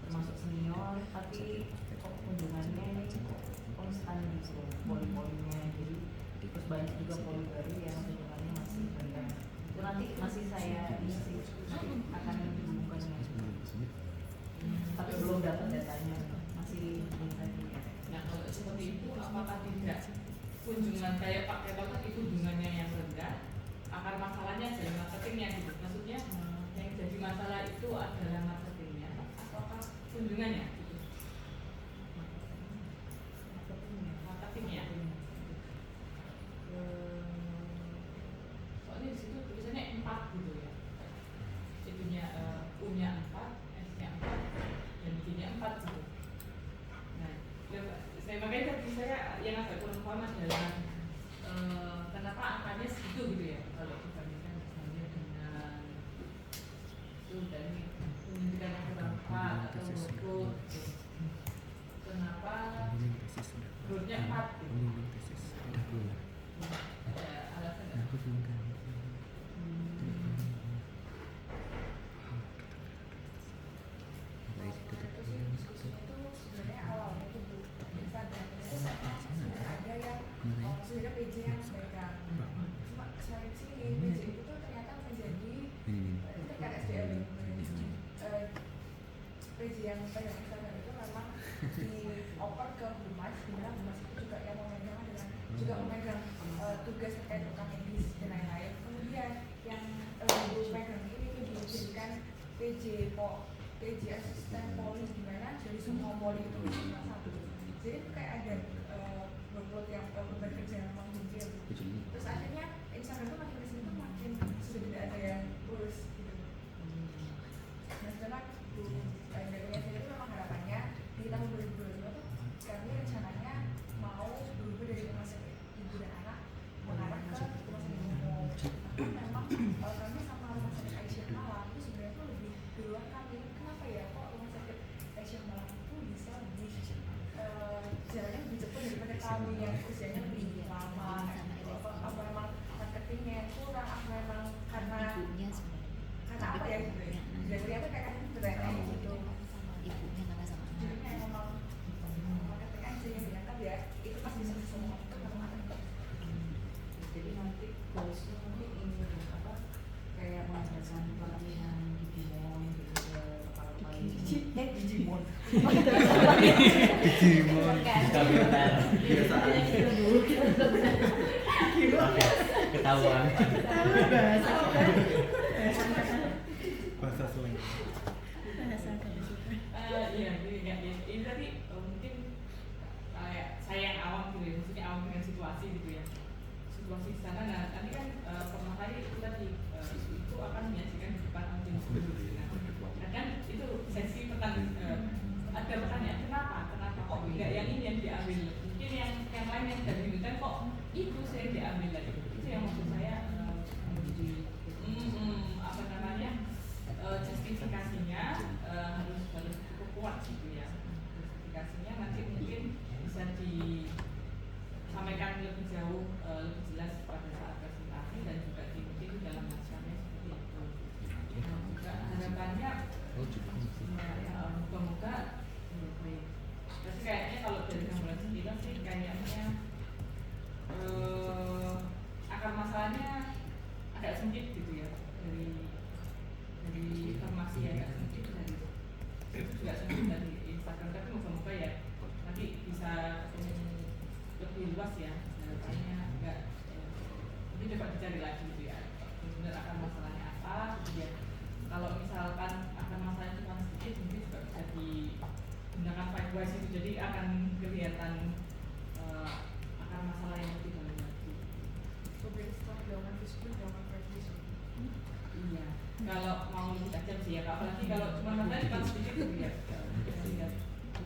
termasuk senior, tapi kok kunjungannya ini kok konstan gitu, poli-polinya, jadi terus banyak juga poli baru yang kunjungannya masih banyak. Itu nanti masih saya isi, nanti akan dihubungkannya, tapi belum dapat datanya, masih belum tadi. Nah kalau seperti itu apakah tidak kunjungan kayak Pak Keto tadi kunjungannya yang rendah, akar masalahnya adalah marketingnya gitu, maksudnya yang jadi masalah itu adalah marketingnya ataukah kunjungannya gitu? Marketingnya. Soalnya di situ tulisannya 4 gitu ya, itunya U-nya 4, S-nya 4, dan D-nya 4 gitu. Nah, saya makanya tadi saya yang agak kurang paham adalah kenapa angkanya segitu gitu ya kalau dibandingkan misalnya dengan itu dari pendidikan yang kurang 4 atau workload gitu. Kenapa growth-nya 4 gitu? Ada alasan nggak? diskusinya itu sebenarnya awalnya itu Bu, bisa ada yang sebenarnya PJ yang pegang, cuma selain sini PJ itu tuh ternyata menjadi itu kan SDM PJ yang pegang Instagram itu memang dioper ke Humas, di mana Humas itu juga yang memegang dengan juga memegang tugas terkait rekam medis dan lain-lain. Kemudian yang memegang ini dijadikan PJ asisten poli, di mana dari semua poli itu cuma satu. Jadi itu kayak ada workload yang beban kerja yang memang muncul. Terus akhirnya Instagram tuh makin kesini tuh makin sudah tidak ada yang urus gitu. Nah setelah dari saya itu memang harapannya di tahun 2022 tuh kami rencananya mau berubah dari rumah sakit ibu dan anak mengarah ke rumah sakit umum. Tapi memang kami sama rumah sakit Aisyah Malang itu sebenarnya tuh lebih duluan kami. Kenapa ya kok rumah sakit Aisyah Malang itu bisa lebih jalannya lebih cepat daripada kami yang usianya lebih lama? Apa memang marketingnya kurang? Apa memang karena Ibunya sebenarnya. karena apa ya gitu ya? Jadi apa kayak berani gitu. Ibunya karena sama Jadi anak. kayak memang marketing aja yang diangkat ya itu pasti bisa semua itu memang ada. Jadi nanti goalsnya nanti ini apa, kayak mengadakan pelatihan Digimon gitu ke kepala Digimon Digimon. Ketahuan. Bahasa slang. Iya, ini tadi mungkin kayak saya yang awam gitu ya, maksudnya awam dengan situasi gitu ya, situasi di sana. Nah tadi kan pernah kali itu tadi itu akan menyajikan di depan audiens dulu. Nah kan itu sesi ada pertanyaan kenapa kok enggak yang ini yang diambil, mungkin yang lain yang dari hutan kok itu saya diambil lagi, itu yang maksud saya apa namanya justifikasinya harus cukup kuat gitu ya, justifikasinya nanti mungkin bisa disampaikan lebih jauh lebih jelas pada saat presentasi dan juga mungkin di dalam naskahnya seperti itu. Nah, juga harapannya moga-moga baik. Tapi kayaknya kalau dari gambaran sekilas sih kayak luas ya, datanya enggak mungkin coba dicari lagi gitu ya, benar akan masalahnya apa, kemudian kalau misalkan akan masalahnya cuma sedikit mungkin juga bisa digunakan 5 wise itu, jadi akan kelihatan akan masalah yang lebih dalam lagi. So brainstorm jangan diskusi, jangan praktis. Iya, kalau mau lebih tajam sih ya, apalagi kalau cuma masalahnya cuma sedikit gitu ya, lihat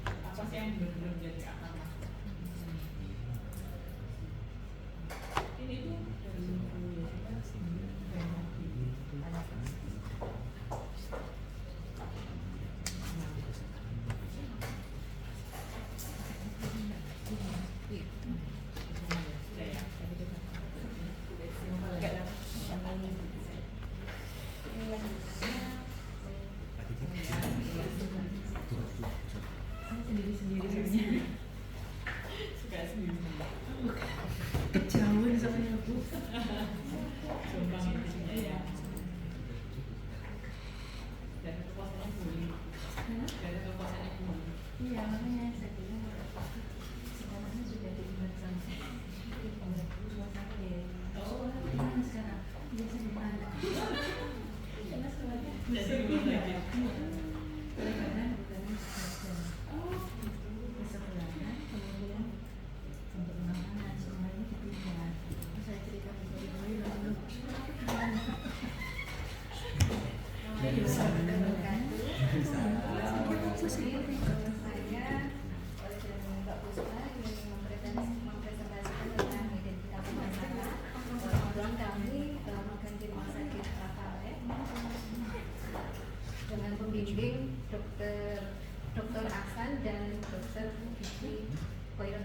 apa sih yang benar-benar menjadi akar masalah. Ini tuh dari buku ya, sendiri-sendiri suka sendiri-sendiri. Kejauhan soalnya Bu. Jombang intinya ya. Dan kepuasannya bully. Dan kepuasannya bully. Iya, makanya saya bilang sekarang sudah dibuat sama rumah sakit. Oh, Gimana sekarang? Biasa gimana? Karena sekolahnya jadi belum lagi. kadang-kadang bukan saja. Kesebelahan, kemudian untuk makanan semuanya dipindah. Terus saya cerita ke Boy lalu saya oleh Mbak Puspa ingin mempresentasikan tentang identifikasi masalah. Kebetulan kami makan di rumah sakit Rafael dengan pembimbing Dr. Aksan dan Dr. Vicky Koiron.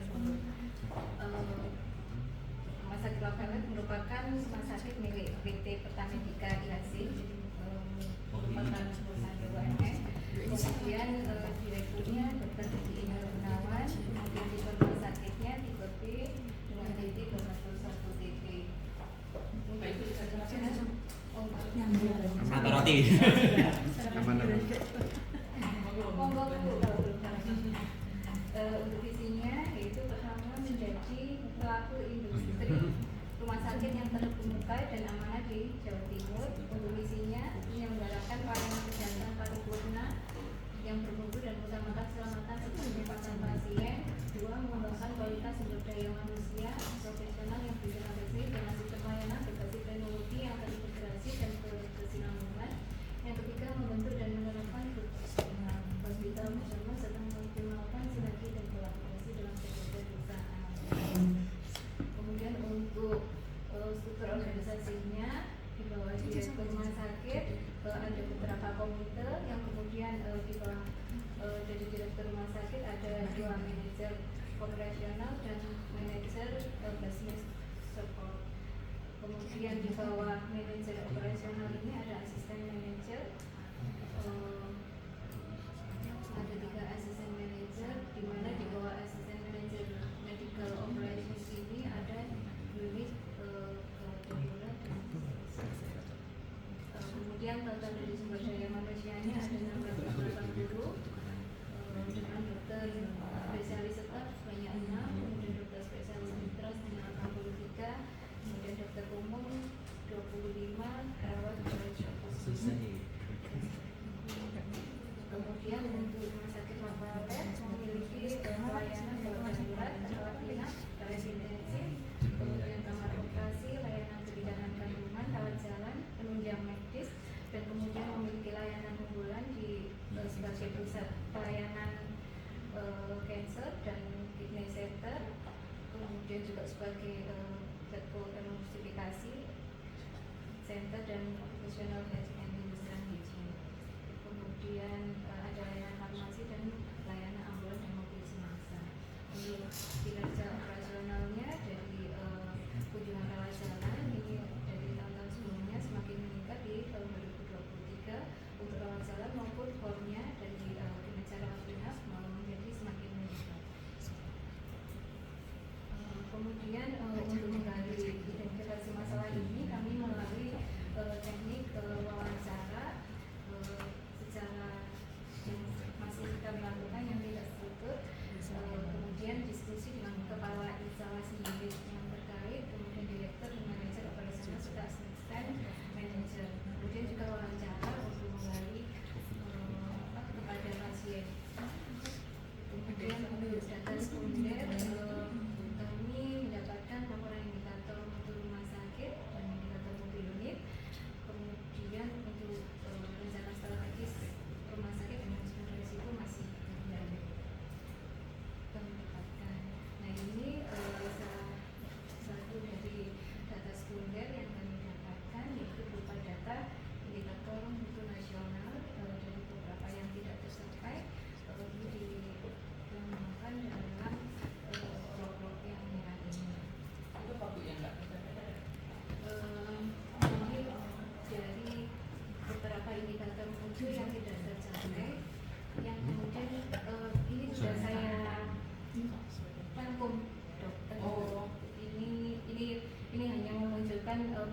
Rumah sakit Rafael merupakan rumah sakit milik PT Pertamedika IHC, merupakan perusahaan BUMN. Kemudian direkturnya Dr. Didi Gunawan, kemudian di rumah sakitnya tipe B dengan DD 21 TP. Mbak itu bisa jelaskan. Oh, Mata roti. Aman-aman. monggo Bu, kalau belum tahu. Untuk visinya yaitu pertama menjadi pelaku industri rumah sakit yang terkemuka dan amanah di Jawa Timur. Untuk visinya menyelenggarakan pelayanan kesehatan paripurna yang bermutu dan mengutamakan keselamatan serta keselamatan pasien. Dua, mengembangkan kualitas sumber daya manusia profesional yang berkolaborasi dengan sistem pelayanan berbasis teknologi yang terintegrasi dan berkesinambungan. Yang ketiga, membentuk dan menerapkan hospital nasional serta mengoptimalkan sinergi dan kolaborasi dalam berbagai perusahaan. Kemudian untuk struktur organisasinya di bawah direktur rumah sakit ada beberapa komite yang kemudian di bawah dari direktur rumah sakit ada 2 manajer operasional dan manajer business support. Kemudian di bawah manajer operasional ini ada asisten manajer, ada 3 asisten manajer, di mana di bawah asisten manajer medical operations ini ada unit kemudian total dari sumber daya manusianya ada 680 dengan dokter spesialis tetap sebanyak 6, kemudian dokter spesialis mitra sebanyak 83, kemudian dokter umum 25, perawat 200. Kemudian untuk rumah sakit Rafael memiliki pelayanan gawat darurat, rawat inap, residensi, kemudian kamar operasi, layanan kebidanan kandungan, rawat jalan, penunjang medis, dan kemudian memiliki layanan unggulan di sebagai pusat pelayanan cancer dan kidney center, kemudian juga sebagai diagnostifikasi center dan occupational health and industrial hygiene. Kemudian ada layanan farmasi dan layanan ambulan dan mobil jenazah. Untuk kinerja operasionalnya dari kunjungan rawat jalan ini dari tahun-tahun sebelumnya semakin meningkat di tahun 2023 untuk rawat jalan maupun core-nya dari kinerja rawat inap menjadi semakin meningkat. Kemudian untuk menggali identifikasi masalah ini kami melalui teknik wawancara secara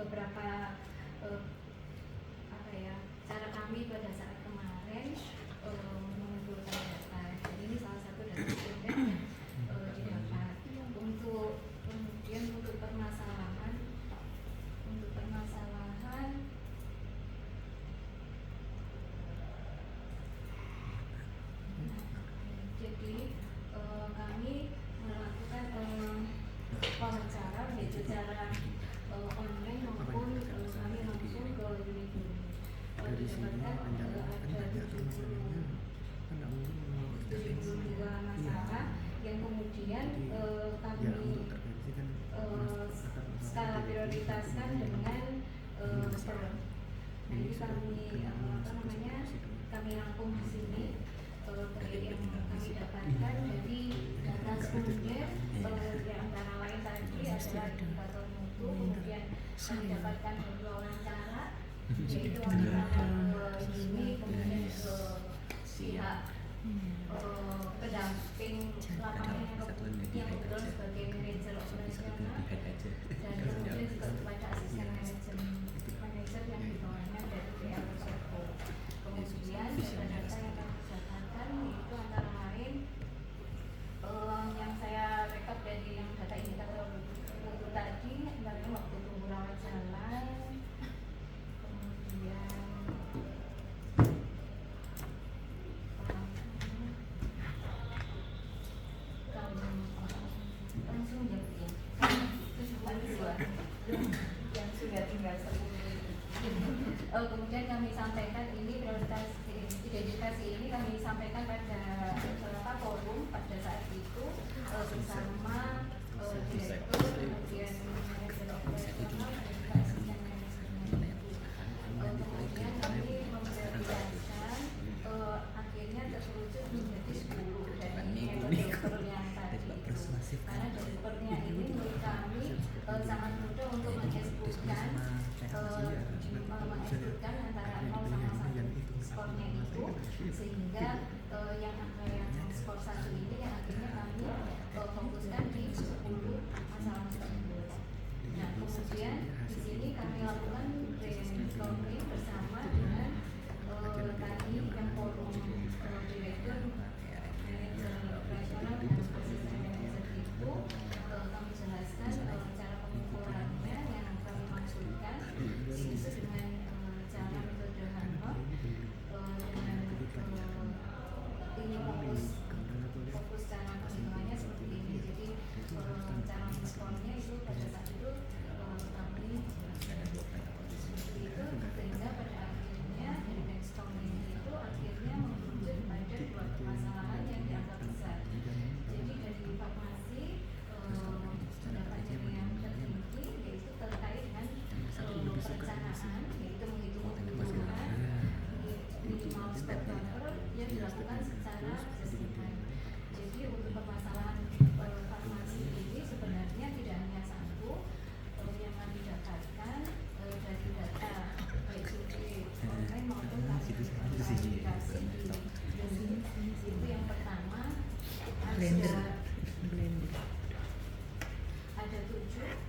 beberapa apa ya, cara kami pada saat kemarin mengumpulkan data. Jadi ini salah satu dari sumber yang didapat. Untuk kemudian untuk permasalahan jadi kami melakukan wawancara baik secara online maupun kami langsung ke unit unit. Dari sini Didapatkan Anda kan ada banyak permasalahannya, kan nggak mungkin mau 72 masalah yang kemudian ya kami untuk terkait kan skala prioritaskan dengan per. Nah ini kami apa namanya, kami rangkum di sini terkait yang kami dapatkan dari data sumber yang antara lain tadi adalah indikator mutu, kemudian kami dapatkan dari wawancara yaitu antara ini kemudian ke pihak pendamping lapangan yang kebetulan sebagai manajer operasional dan kemudian juga kepada asisten manajer yang di bawahnya dari pihak Perseko. Kemudian data yang kami dapatkan itu antara lain yang saya rekap dari yang data indikator mutu tadi, antara waktu tunggu rawat jalan, kemudian langsung ya Bu ya. Terus bukan dua yang sudah tinggal 10. Kemudian kami sampaikan ini prioritas identifikasi ini kami sampaikan pada beberapa forum pada saat itu bersama direktur, kemudian manajer operasional dan juga asisten manajemen. Kemudian kami memprioritaskan akhirnya terwujud menjadi 10 dari direktur yang tadi itu. Karena direkturnya ini menurut kami sangat mudah untuk mengeksekusikan antara 0 sama 1 skornya itu, sehingga yang angka yang skor 1 ini yang akhirnya kami fokuskan di 10 masalah tersebut. Nah kemudian di sini kami lakukan brainstorming bersama dengan tadi yang forum direktur, manajer operasional dan asisten manajer itu kami jelaskan cara pengumpulannya yang kami maksudkan itu dengan cara metode Hanot dengan ini fokus cara penghitungannya seperti ini. Jadi cara mengeksplornya itu pada saat itu kami seperti itu, sehingga pada akhirnya dari brainstorming itu akhirnya merujuk pada dua permasalahan yang dianggap besar. Jadi dari farmasi pendapatnya yang tertinggi yaitu terkait dengan perencanaan, yaitu menghitung kebutuhan minimal stok buffer yang dilakukan secara sistematis. Jadi untuk permasalahan farmasi ini sebenarnya tidak hanya satu yang kami dapatkan dari data baik survei online maupun kami klarifikasi di itu. Yang pertama ada 7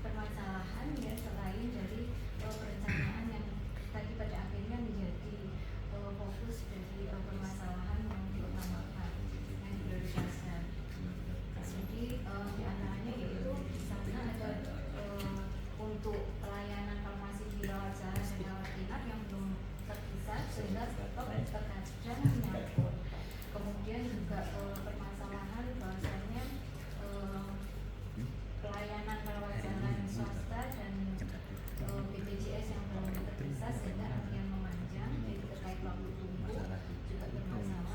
permasalahan ya selain dari perencanaan yang tadi pada akhirnya menjadi fokus dari permasalahan yang diutamakan yang diprioritaskan. Jadi di antaranya yaitu di sana ada untuk pelayanan farmasi di rawat jalan dan rawat inap yang belum terpisah sehingga stok terkadang menyangkut. Kemudian juga permasalahan bahwasanya pelayanan rawat jalan swasta dan BPJS yang belum terpisah sehingga antrian memanjang, jadi terkait waktu tunggu juga bermasalah.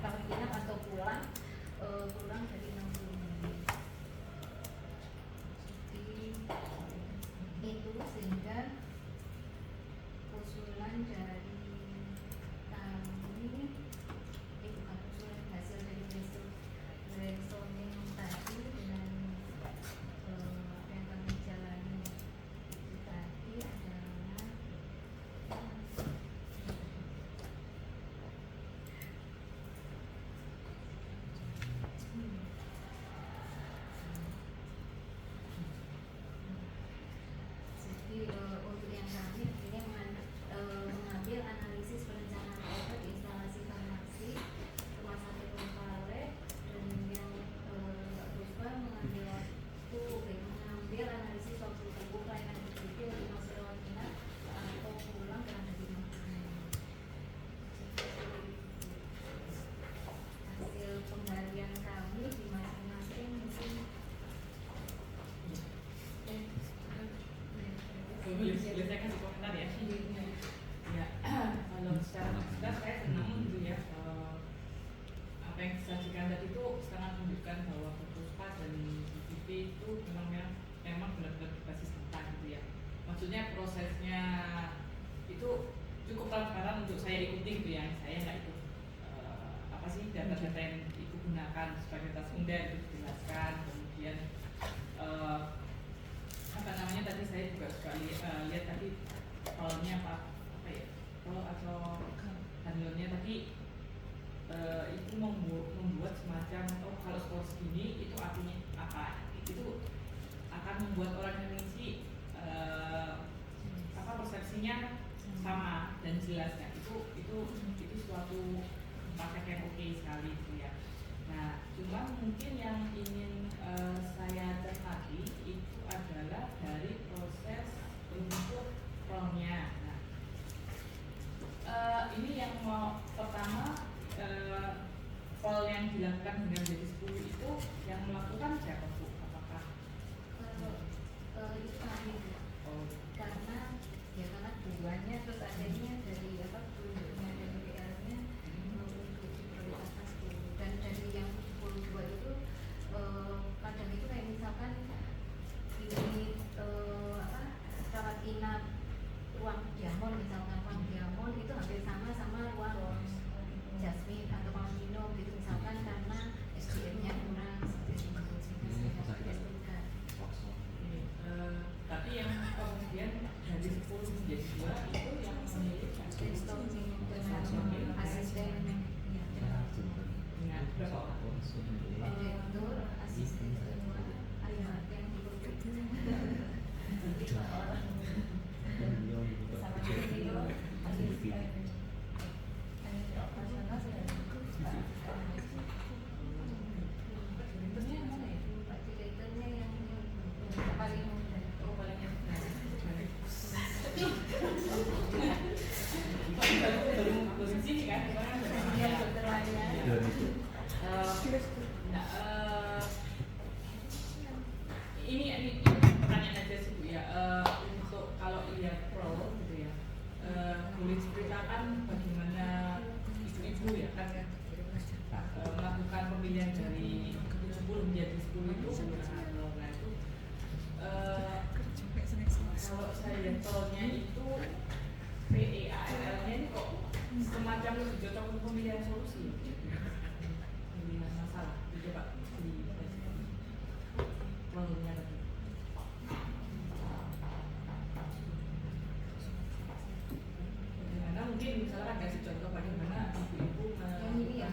rawat inap atau pulang kurang dari 60 menit. Jadi itu sehingga usulan dari kami bukan usulan, hasil dari brainstorming tadi dengan apa yang kami jalani itu tadi adalah jadi untuk yang kami akhirnya mengambil analisis perencanaan efek instalasi farmasi rumah sakit Bengkale, dan yang Mbak Puspa mengambil analisis waktu tempuh pelayanan IPD untuk masa rawat inap atau pulang kurang dari 60 menit. Hasil penggalian kami di masing-masing mungkin boleh saya kasih komentar ya. Ya, kalau secara kapasitas saya senang gitu ya. Apa yang disajikan tadi itu sangat menunjukkan bahwa Puspa dan BPP itu memang benar-benar berbasis data gitu ya. Maksudnya prosesnya itu cukup transparan untuk saya ikuti gitu ya. Saya nggak ikut apa sih data-data yang itu gunakan sebagai tas undang itu dijelaskan, kemudian apa namanya tadi saya juga suka lihat tadi polnya apa ya, pol atau handlernya tadi itu membuat semacam kalau skor segini itu artinya apa, itu akan membuat orang yang ngisi apa persepsinya sama dan jelasnya itu suatu paket yang oke sekali gitu ya. Nah, cuma mungkin yang ingin saya cermati itu adalah dari proses untuk promnya. Nah, ini yang mau pertama pol yang dilakukan dengan jadi 10 itu yang melakukan siapa Bu? Apakah itu kami karena tujuannya terus adanya dari apa tunjuknya dari PR-nya mengikuti prioritas 10, dan dari yang 72 itu kadang itu kayak misalkan ini rawat inap ruang diamond, misalkan ruang diamond itu hampir sama ruang Jasmine atau ruang minum gitu misalkan, karena SDM-nya kurang seperti itu sehingga saya disebutkan. Tapi yang kemudian dari 10 menjadi 2 itu yang memilih brainstorming dengan asisten dengan berapa orang? direktur, asisten semua ada yang Pak direkturnya yang paling muda. Belum sini kan? Kemudian dokter lainnya ini pertanyaan aja sih Bu ya. Untuk kalau lihat pro gitu ya, boleh diceritakan bagaimana ibu-ibu ya kan melakukan pemilihan dari 70 menjadi 10 itu menggunakan pro. Nah itu kalau saya lihat pro-nya itu PEALL-nya ini kok semacam lebih cocok untuk pemilihan solusi, pemilihan masalah. Coba di pro-nya tadi. Bagaimana mungkin misalnya kasih contoh bagaimana ibu-ibu yang iya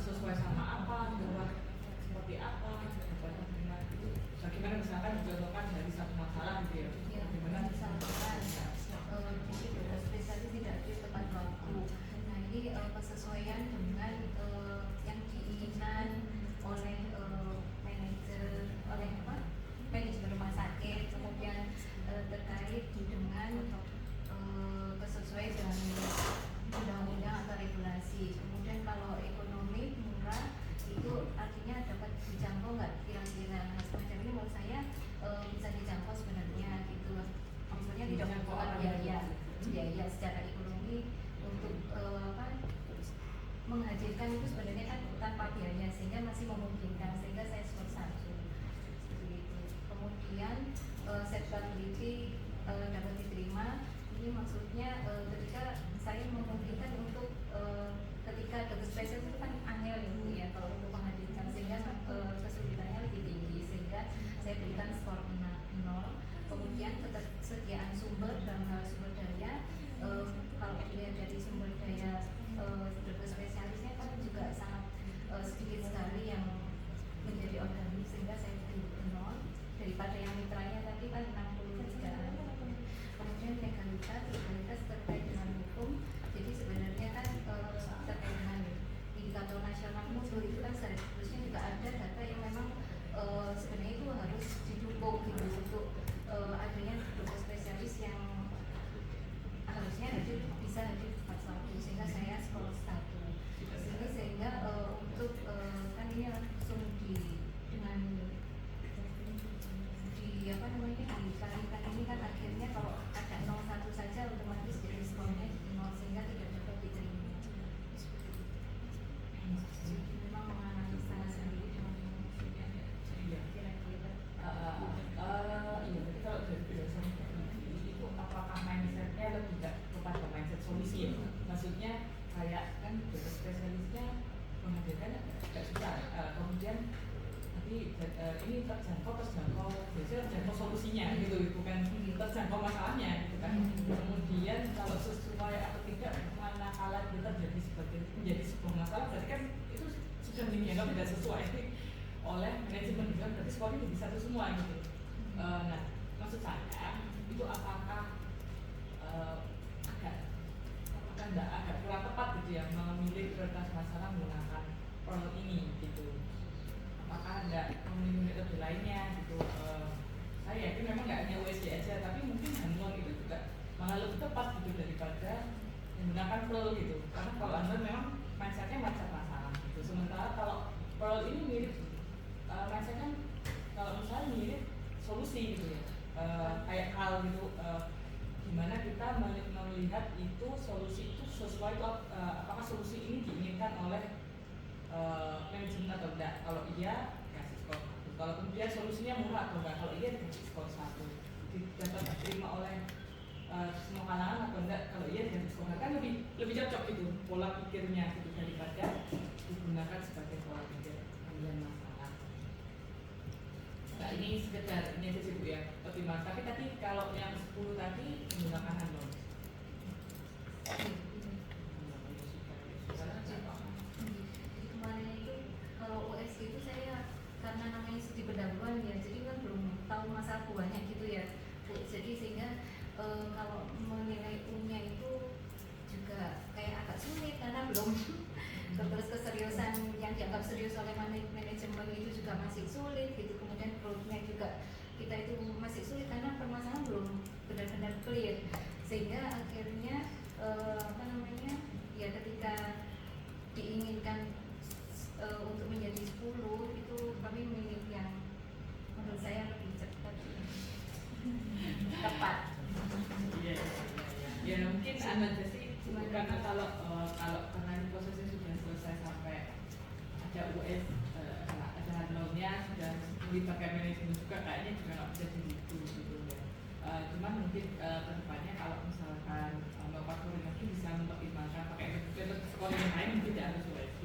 sesuai sama apa, buat seperti apa, bagaimana misalkan dicontohkan dari satu masalah gitu ya, bagaimana misalkan jadi dokter kondisinya masih memungkinkan sehingga saya skor 1 seperti itu. Kemudian setbability dapat diterima, ini maksudnya ketika saya memungkinkan untuk ketika dokter spesialis itu kan angel ya kalau untuk menghadirkan, sehingga kesulitannya lebih tinggi, sehingga saya berikan skor 0. Kemudian ketersediaan sumber dalam hal sumber daya, kalau dilihat dari sumber daya dokter spesialisnya kan juga sangat sedikit sekali yang menjadi organik, sehingga saya beri 0 daripada yang mitranya tadi kan 63. Kemudian legalitas terkait dengan hukum, jadi sebenarnya kan terkait dengan indikator nasional mutu itu kan seharusnya juga ada data yang memang sebenarnya itu harus didukung gitu untuk adanya dokter spesialis yang harusnya bisa hadir tepat waktu, sehingga saya skor 1. Sehingga untuk kan ini langsung dengan apa namanya dikalikan ini kan akhirnya kalau ada 01 saja otomatis jadi skornya 0, sehingga tidak dapat diterima. Jadi memang menganalisa sendiri dengan kira-kira. Iya, tapi kalau dari berdasarkan itu apakah mindsetnya lebih kepada mindset solusi ya? Maksudnya kayak kan dokter spesialisnya menghadirkan agak susah, kemudian nanti ini terjangkau, biasanya terjangkau solusinya gitu, bukan terjangkau masalahnya gitu kan. Kemudian kalau sesuai atau tidak manakala kita menjadi sebuah masalah, berarti kan itu sudah dianggap tidak sesuai oleh manajemen, berarti skornya jadi 1 semua gitu. Nah, maksud saya itu apakah agak kurang tepat gitu ya memilih prioritas masalah menggunakan Pearl ini gitu. Apakah ada memilih metode lainnya gitu? Saya yakin memang nggak hanya USG aja, tapi mungkin Hanlon itu juga malah lebih tepat gitu daripada menggunakan Pearl gitu. Karena kalau Hanlon memang mindsetnya macam masalah gitu. Sementara kalau Pearl ini mirip mindsetnya kalau misalnya mirip solusi gitu ya, kayak hal gitu, gimana kita melihat itu solusi itu sesuai apakah solusi ini diinginkan oleh manajemen atau tidak. Kalau iya kasih skor 1, kalau kemudian solusinya murah atau enggak, kalau iya dikasih skor 1, dapat diterima oleh semua kalangan atau enggak, kalau iya dikasih skor 1, kan lebih cocok gitu pola pikirnya gitu daripada digunakan sebagai pola pikir pemilihan masalah. Nah, ini sekedar ini aja sih Bu ya, pertimbangan. Tapi tadi kalau yang 10 tadi menggunakan Hanlon. Kemarin itu kalau USG itu saya karena namanya studi pendahuluan ya, jadi kan belum tahu masalah buahnya gitu ya. Jadi sehingga kalau menilai U-nya itu juga kayak agak sulit karena belum terus keseriusan yang dianggap serius oleh manajemen itu juga masih sulit gitu. Kemudian growth-nya juga kita itu masih sulit karena permasalahan belum benar-benar clear, sehingga akhirnya apa namanya ya ketika diinginkan untuk menjadi 10 itu kami memilih yang menurut saya lebih cepat tepat. Iya, ya mungkin ada sih karena kalau karena ini prosesnya sudah selesai sampai ada US, ada Hanlonnya sudah melibatkan manajemen juga, kayaknya juga nggak bisa gitu ya. Cuman mungkin kedepannya kalau misalkan Mbak Fakuri lagi bisa mempertimbangkan pakai metode scoring yang lain, mungkin tidak harus USG.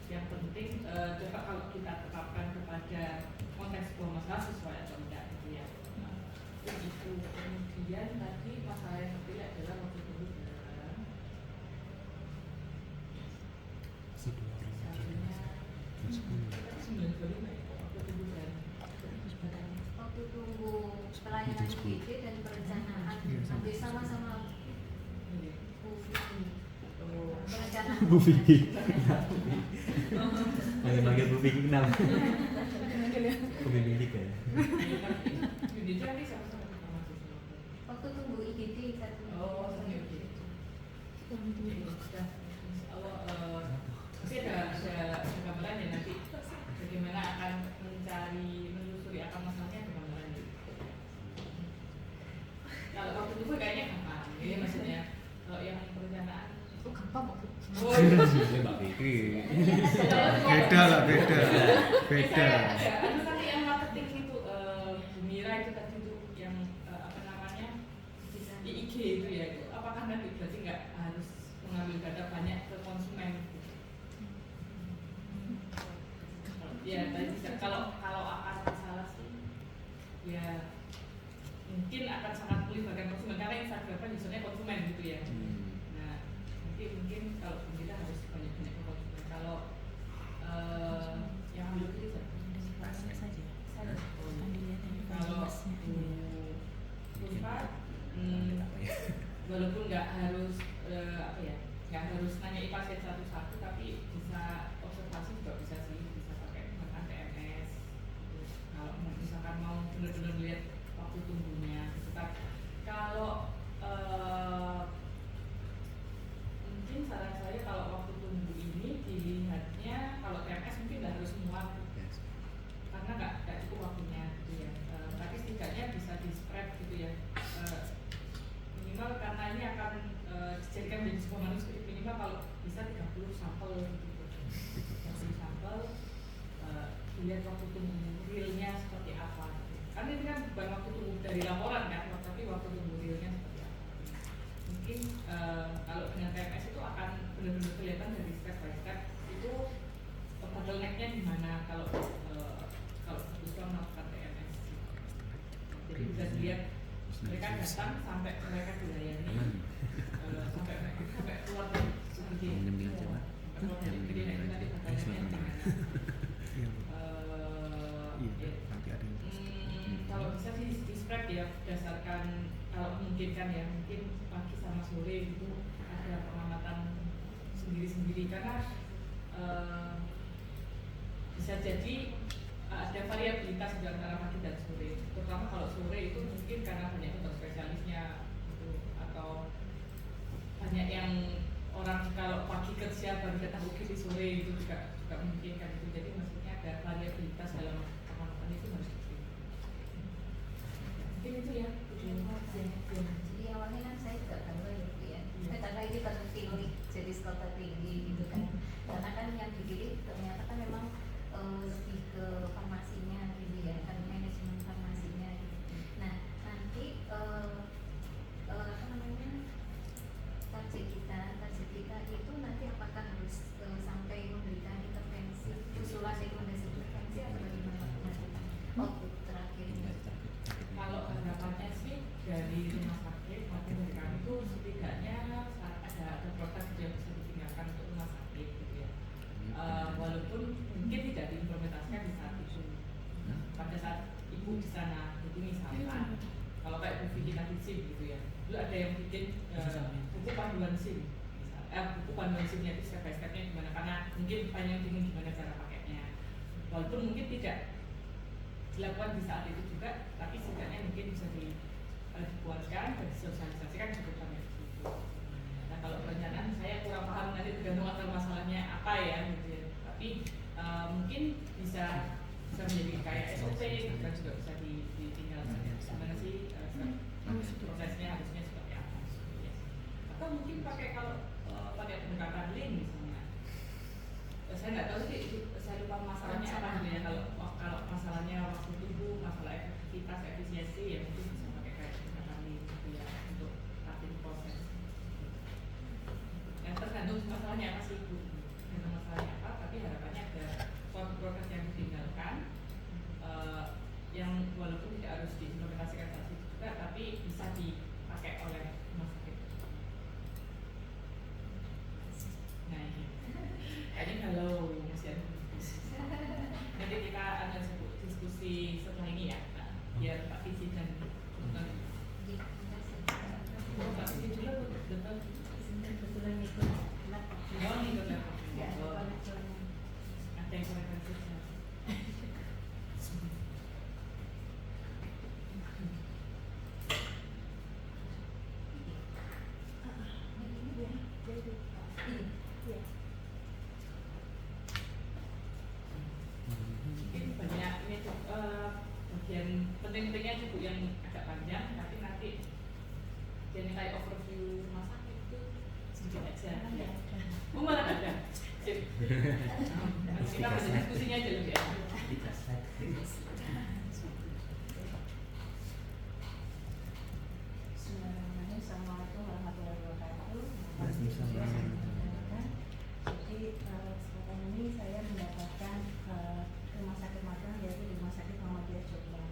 Yang penting coba kalau kita tetapkan kepada konteks sebuah masalah sesuai atau tidak gitu ya. Itu kemudian tadi masalah yang terpilih adalah waktu dulu Waktu tunggu pelayanan IGD dan perencanaan hampir sama-sama perencanaan. Bu Vicky. Manggil Bu Vicky kenapa? Pembimbing 3 ya. Waktu tunggu IGD satu. Oh, IGD. Tapi ada gambaran ya nanti bagaimana akan menelusuri akar masalahnya gambaran gitu. Kalau waktu itu kayaknya gampang, ya maksudnya kalau yang perencanaan Apa Bu? Oh, iya. Beda lah, beda. Saya ada anu tadi yang marketing itu Bu Mira itu tadi itu yang apa namanya di IG itu ya itu apakah nanti berarti nggak harus mengambil data banyak ke konsumen gitu? Ya tadi bisa kalau akan salah sih ya mungkin akan sangat melibatkan konsumen karena Instagram kan usernya konsumen gitu ya. Nah mungkin kalau kita harus banyak-banyak ke konsumen. Kalau yang ambil itu Saya saja. kalau Puspa walaupun nggak harus apa ya nggak harus nanya pasien satu-satu tapi bisa observasi juga bisa sih bisa pakai misalkan TMS gitu. Kalau misalkan mau benar-benar lihat waktu tumbuhnya gitu kan. Kalau mungkin saran saya kalau waktu tumbuh ini dilihatnya kalau TMS mungkin nggak harus semua karena nggak cukup waktunya gitu ya. Tapi setidaknya bisa di spread gitu ya. Minimal karena ini akan dijadikan menjadi sebuah manuskrip minimal kalau bisa 30 sampel gitu. 30 sampel dilihat waktu tumbuh realnya seperti apa. Karena ini kan bukan waktu tumbuh dari laporan kan, tapi waktu tumbuh realnya seperti apa. Mungkin kalau dengan TMS itu akan benar-benar kelihatan dari step by step itu bottleneck-nya di mana kalau bisa melakukan TMS. Jadi bisa dilihat mereka datang sampai mereka dilayani sampai keluar dari seperti keluar dari video itu tadi bottleneck-nya di mana. Nanti ada yang Kalau bisa sih di spread ya berdasarkan kalau memungkinkan ya mungkin pagi sama sore itu ada pengamatan sendiri-sendiri karena bisa jadi ada variabilitas di antara pagi dan sore. Terutama kalau sore itu mungkin karena banyak dokter spesialisnya gitu, atau banyak yang orang kalau pagi kerja baru datang di sore itu juga memungkinkan itu. Jadi maksudnya ada variabilitas dalam pengamatan itu harus mungkin itu ya. Jadi awalnya kan saya juga bangga ya Bu ya. Karena ini terpilih jadi skor tertinggi gitu kan. Karena kan yang dipilih ternyata kan memang lebih ke farmasinya gitu ya, kan manajemen farmasinya gitu. Nah nanti apa namanya target kita itu nanti apakah harus sampai memberikan intervensi usulan rekomendasi intervensi atau bagaimana melakukan output terakhir ini? Kalau harapannya sih dari rumah sakit maupun dari kami itu setidaknya ada proses yang bisa ditinggalkan untuk rumah sakit gitu ya. Walaupun mungkin tidak diimplementasikan di saat itu pada saat ibu di sana. Jadi misalkan kalau kayak Bu Vicky tadi SIM gitu ya, dulu ada yang bikin buku panduan SIM buku panduan SIM-nya itu step by step-nya gimana, karena mungkin banyak bingung gimana cara pakainya. Walaupun mungkin tidak dilakukan di saat itu juga, tapi setidaknya mungkin bisa dibuatkan dan disosialisasikan cukup sampai di situ. Nah kalau perencanaan saya kurang paham nanti tergantung akar masalahnya apa ya gitu ya. Tapi mungkin bisa menjadi kayak SOP dan juga bisa ditinggalkan gimana sih prosesnya harusnya seperti apa ya. Atau mungkin pakai kalau pakai pendekatan link misalnya. Saya nggak tahu sih saya lupa masalahnya apa gitu ya. Kalau masalahnya waktu tunggu, masalah efektivitas, efisiensi ya mungkin bisa pakai kayak pendekatan link gitu ya untuk starting proses. Yang tergantung masalahnya apa sih Bu, tergantung masalahnya apa, tapi harapannya ada suatu proses yang ditinggalkan yang walaupun tidak harus diimplementasikan saat itu juga, tapi bisa dipakai oleh rumah sakit. Nah ini kayaknya kalau masih ada diskusi. Nanti kita ada diskusi setelah ini ya, biar Pak Vici dan Dokter Pak Vici dulu Dokter Kebetulan itu laptop. Oh, ikut laptop. Ya, Oh. laptopnya. Ada yang koreksi saya. Mungkin banyak ini bagian penting-pentingnya cukup yang agak panjang, tapi nanti jadi kayak overview rumah sakit itu sedikit aja. Ya. Kita berdiskusinya aja lebih enak. Bismillahirrahmanirrahim. Assalamualaikum warahmatullahi wabarakatuh. Waalaikumsalam. Jadi sekarang ini saya mendapatkan rumah sakit magang yaitu di Rumah Sakit Muhammadiyah Jombang.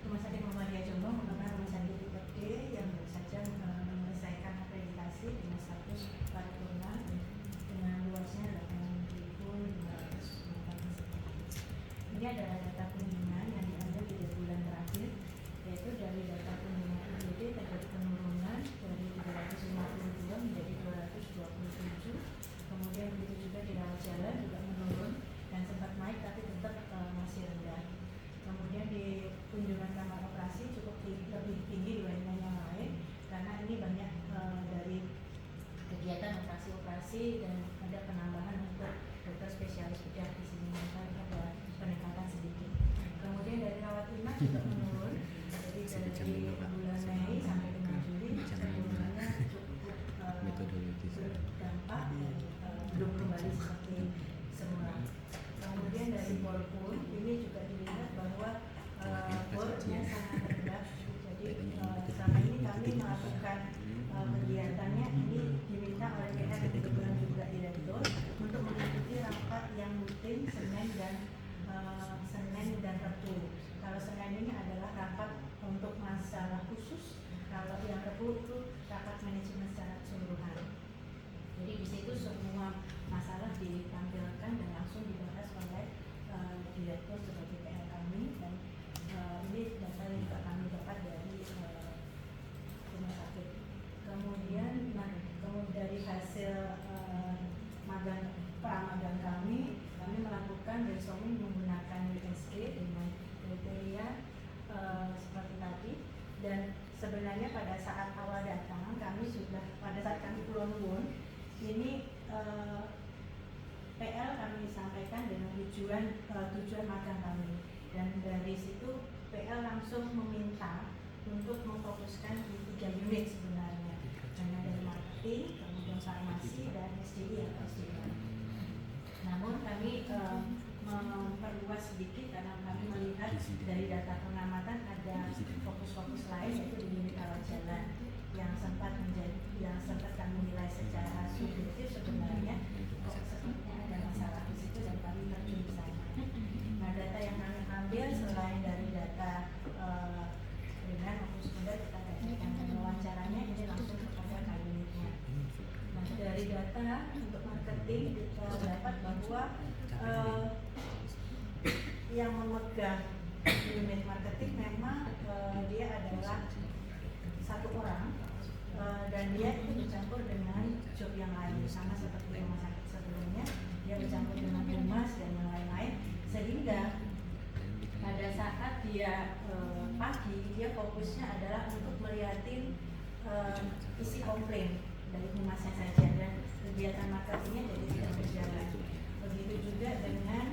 Rumah Sakit Muhammadiyah Jombang merupakan rumah sakit tipe D yang baru saja menyelesaikan akreditasi dengan status paripurna dengan luasnya 8.500 meter persegi. Ini adalah data kunjungan yang diambil 3 bulan terakhir, yaitu dari data kunjungan IGD terjadi penurunan dari 352 menjadi 227. Kemudian begitu juga di rawat jalan juga menurun dan sempat naik tapi tetap masih rendah. Kemudian di kunjungan kamar operasi cukup lebih tinggi dibandingkan yang lain karena ini banyak dari kegiatan operasi-operasi dan ada penambahan untuk dokter spesialis bedah di sini, maka ada peningkatan sedikit. Kemudian dari rawat inap juga menurun, jadi dari bulan Mei sampai dengan Juli penurunannya cukup berdampak dan belum kembali seperti semula. Kemudian dari bor pun ini juga dilihat bahwa bornya sangat rendah. Jadi selama ini kami melakukan kegiatannya ini diminta oleh pihak yang kebetulan juga direktur untuk mengikuti rapat yang rutin Senin dan Rabu. Kalau Senin ini adalah rapat untuk masalah khusus, kalau yang Rabu itu rapat manajemen secara keseluruhan. Jadi di situ semua masalah ditampilkan dan langsung dibahas oleh direktur sebagai PR kami, dan ini data yang juga kami dapat dari rumah sakit. Kemudian dari hasil pramagang kami melakukan brainstorming menggunakan USG dengan kriteria seperti tadi, dan sebenarnya pada saat awal datang pada saat kami pulau nuwun ini PL kami sampaikan dengan tujuan magang kami, dan dari situ PL langsung meminta untuk memfokuskan di 3 unit sebenarnya, hanya dari marketing, kemudian farmasi dan SDI atau SDM. Namun kami memperluas sedikit karena kami melihat dari data pengamatan ada fokus-fokus lain, yaitu di unit rawat jalan yang sempat kami nilai secara subjektif sebenarnya kok sepertinya ada masalah di situ dan kami terjun di sana. Nah, data yang kami ambil selain dari data dengan maupun sekunder kita kaitkan dengan wawancaranya ini langsung kepada unitnya. Nah, dari data untuk marketing kita dapat bahwa yang memegang unit marketing memang dia adalah satu orang, dan dia itu bercampur dengan job yang lain, sama seperti rumah sakit sebelumnya dia bercampur dengan humas dan yang lain-lain, sehingga pada saat dia pagi dia fokusnya adalah untuk melihatin isi komplain dari humasnya saja, dan kegiatan marketingnya jadi tidak berjalan. Begitu juga dengan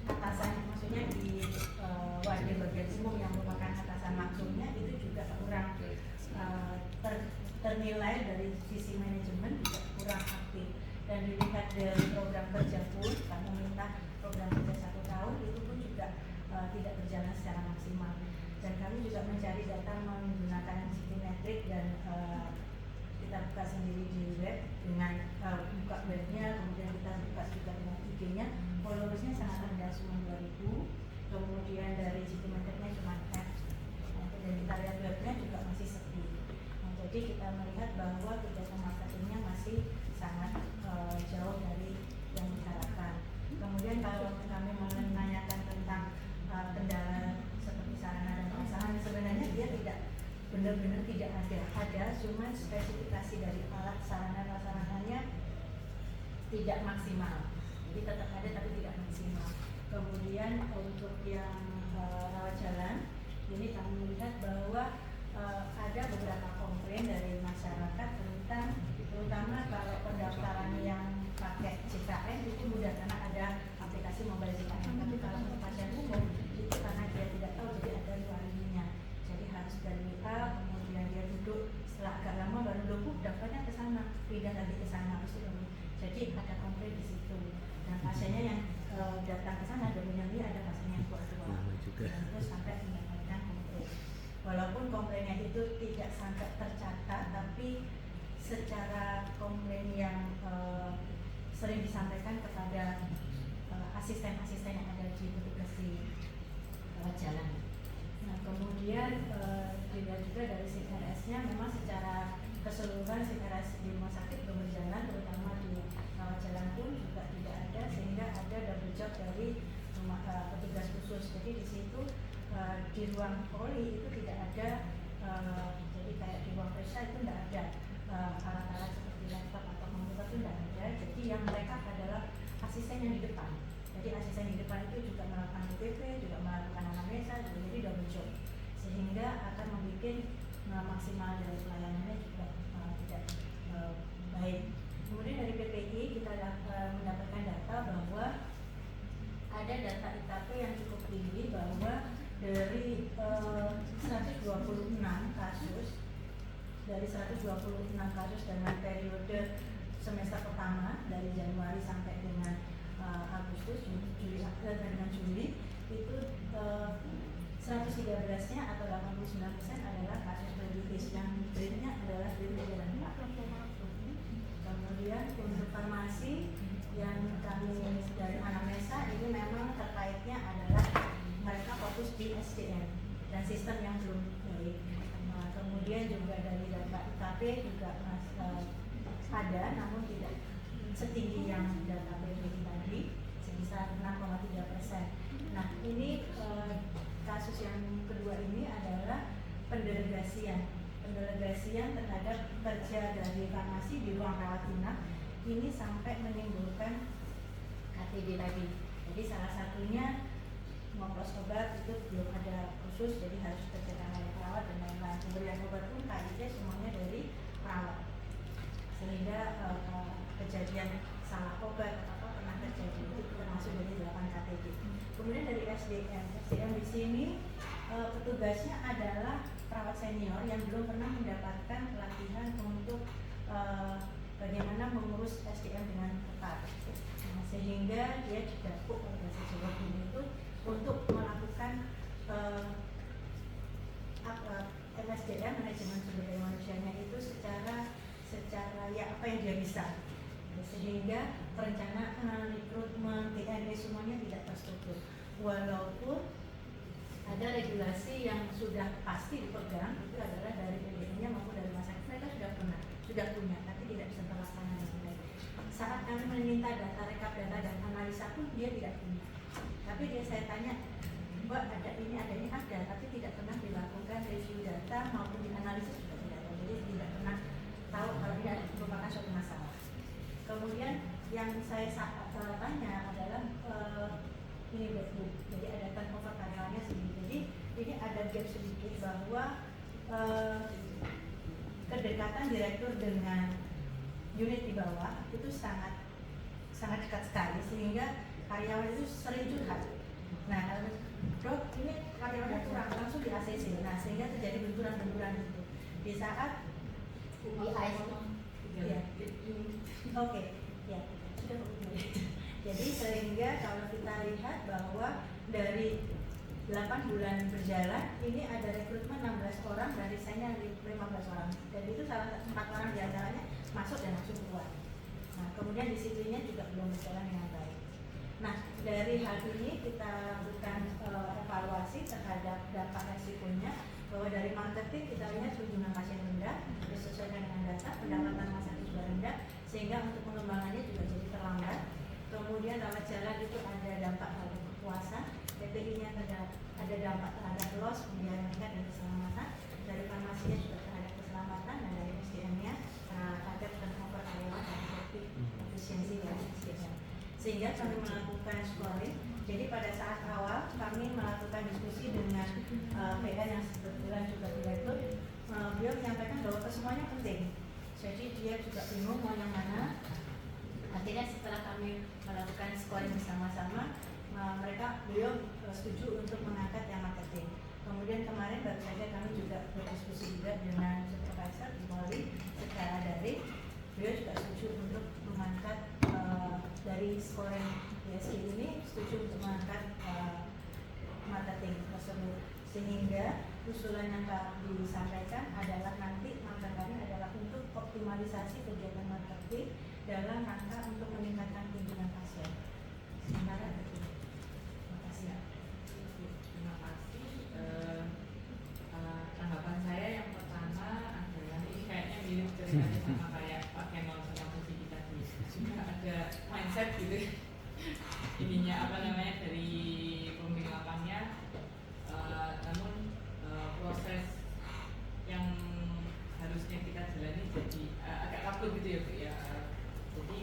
atasan, maksudnya di wadah bagian umum yang merupakan atasan langsungnya itu juga kurang ternilai dari sisi manajemen, juga kurang aktif. Dan dilihat dari program kerja pun, kami minta program kerja 1 tahun itu pun juga tidak berjalan secara maksimal. Dan kami juga mencari data menggunakan Citimetric dan kita buka sendiri di web dengan buka webnya, kemudian kita buka juga dengan IG-nya, followersnya sangat rendah, cuma 2000. Kemudian dari Citimetricnya cuma F, dan kita lihat webnya juga masih sepi. Nah, jadi Jadi kita melihat bahwa kegiatan marketingnya masih sangat jauh dari yang diharapkan. Kemudian kalau kami menanyakan tentang kendala seperti sarana dan prasarana, sebenarnya dia tidak benar-benar tidak ada, cuma spesifikasi dari alat sarana prasarananya tidak maksimal. Jadi tetap ada tapi tidak maksimal. Kemudian untuk yang rawat jalan, ini kami melihat bahwa ada beberapa komplain dari masyarakat tentang, terutama kalau pendaftaran yang pakai JKN itu mudah karena ada aplikasi mobile JKN. Tapi kalau untuk pasien umum itu karena dia tidak tahu, jadi ada dua linknya. Jadi harus dari WA, kemudian dia duduk setelah agak lama baru duduk daftarnya ke sana, pindah lagi ke sana, jadi ada komplain di situ. Dan pasiennya yang datang ke sana dominannya ada pasien yang tua-tua, terus sampai mendapatkan komplain. Walaupun komplainnya itu tidak sampai tercatat, tapi secara komplain yang sering disampaikan kepada asisten-asisten yang ada di petugas di jalan. Nah, kemudian dilihat juga dari CRS-nya memang secara keseluruhan CRS di rumah sakit belum berjalan, terutama di rawat jalan pun juga tidak ada, sehingga ada double job dari petugas khusus. Jadi di situ di ruang poli itu tidak ada, jadi kayak di ruang periksa itu tidak ada alat-alat seperti laptop atau komputer itu tidak ada. Jadi yang mereka adalah asisten yang di depan. Jadi asisten di depan itu juga melakukan DPP, juga melakukan anamnesa, jadi double job, sehingga akan membuat maksimal dari pelayanannya juga tidak baik. Kemudian dari PPI kita mendapatkan data bahwa ada data IKP yang cukup tinggi, bahwa dari 126 kasus dengan periode semester pertama dari Januari sampai dengan Agustus, Juli, April dan dengan Juli itu 113-nya atau 89% adalah kasus diabetes, yang grade-nya adalah grade 4. Kemudian untuk farmasi yang kami dari anamnesa ini memang terkaitnya adalah mereka fokus di SDM dan sistem yang belum baik. Kemudian juga dari data IKP juga ada, namun tidak setinggi yang data PPI tadi, sebesar 6,3%. Nah, ini kasus yang kedua ini adalah pendelegasian terhadap kerja dari farmasi di ruang rawat inap, ini sampai menimbulkan KTD tadi. Jadi salah satunya ngoplos obat itu belum ada khusus, jadi harus kerjakan oleh perawat dan lain-lain. Pemberian obat pun KID semuanya dari perawat, sehingga kejadian salah obat atau pernah terjadi itu termasuk dari 8 KTD. Kemudian dari SDM di sini petugasnya adalah perawat senior yang belum pernah mendapatkan pelatihan untuk bagaimana mengurus SDM dengan tepat, sehingga dia didapuk oleh bahasa Jawa ini itu untuk melakukan MSDM, manajemen sumber daya manusianya itu secara ya apa yang dia bisa, sehingga perencanaan, rekrutmen, TNI semuanya tidak terstruktur. Walaupun ada regulasi yang sudah pasti dipegang, itu adalah dari PDN-nya maupun dari rumah sakit, mereka sudah punya, tapi tidak bisa terlaksana dengan baik. Saat kami meminta data rekap data dan analisa pun dia tidak punya. Tapi saya tanya, Mbak ada ini, ada, tapi tidak pernah dilakukan review data maupun dianalisis juga tidak ada. Jadi tidak pernah tahu kalau ini merupakan suatu masalah. Kemudian yang saya tanya adalah ini backbook, jadi ada turnover karyawannya sedikit. Jadi ini ada gap sedikit bahwa kedekatan direktur dengan unit di bawah itu sangat dekat sekali, sehingga karyawan itu sering curhat. Nah, dok ini karyawannya kurang, langsung di ACC. Nah, sehingga terjadi benturan-benturan itu. Di saat di ya, oke, ya sudah. Jadi sehingga kalau kita lihat bahwa dari 8 bulan berjalan ini ada rekrutmen 16 orang dan desainnya 15 orang, dan itu salah satu 4 orang diantaranya masuk dan langsung keluar. Nah, kemudian disiplinnya juga belum berjalan dengan baik. Nah, dari hal ini kita lakukan evaluasi terhadap dampak resikonya, bahwa dari marketing kita lihat kunjungan pasien rendah rendah, disesuaikan dengan data, pendapatan rumah sakit juga rendah, sehingga untuk pengembangannya juga jadi terlambat. Kemudian rawat jalan itu ada dampak terhadap kepuasan, PPI-nya ada dampak terhadap loss, pembiayaan meningkat dan keselamatan, dari farmasinya juga terhadap keselamatan, dan dari SDM-nya terhadap turnover karyawan dan efisiensi dari SDM. Sehingga kami melakukan scoring. Jadi pada saat awal kami melakukan diskusi dengan PA yang kebetulan juga direktur, beliau menyampaikan bahwa kesemuanya penting. Jadi dia juga bingung mau yang mana. Akhirnya setelah kami melakukan scoring bersama-sama, beliau setuju untuk mengangkat yang marketing. Kemudian kemarin baru saja kami juga berdiskusi juga dengan supervisor di Polri secara daring. Beliau juga setuju untuk mengangkat dari scoring BSI ini, setuju untuk mengangkat marketing tersebut. Sehingga usulan yang disampaikan adalah nanti maka kami adalah untuk optimalisasi kegiatan marketing dalam rangka untuk meningkatkan kunjungan pasien. Sementara itu. Terima kasih. Terima kasih. Tanggapan saya yang pertama adalah ini kayaknya mirip ceritanya sama kayak Pak Kemal sama Bu Vicky tadi. Sudah ada mindset gitu ininya apa namanya dari pemimpin lapangnya, namun proses yang harusnya kita jalani jadi agak kabur gitu ya Bu ya. Jadi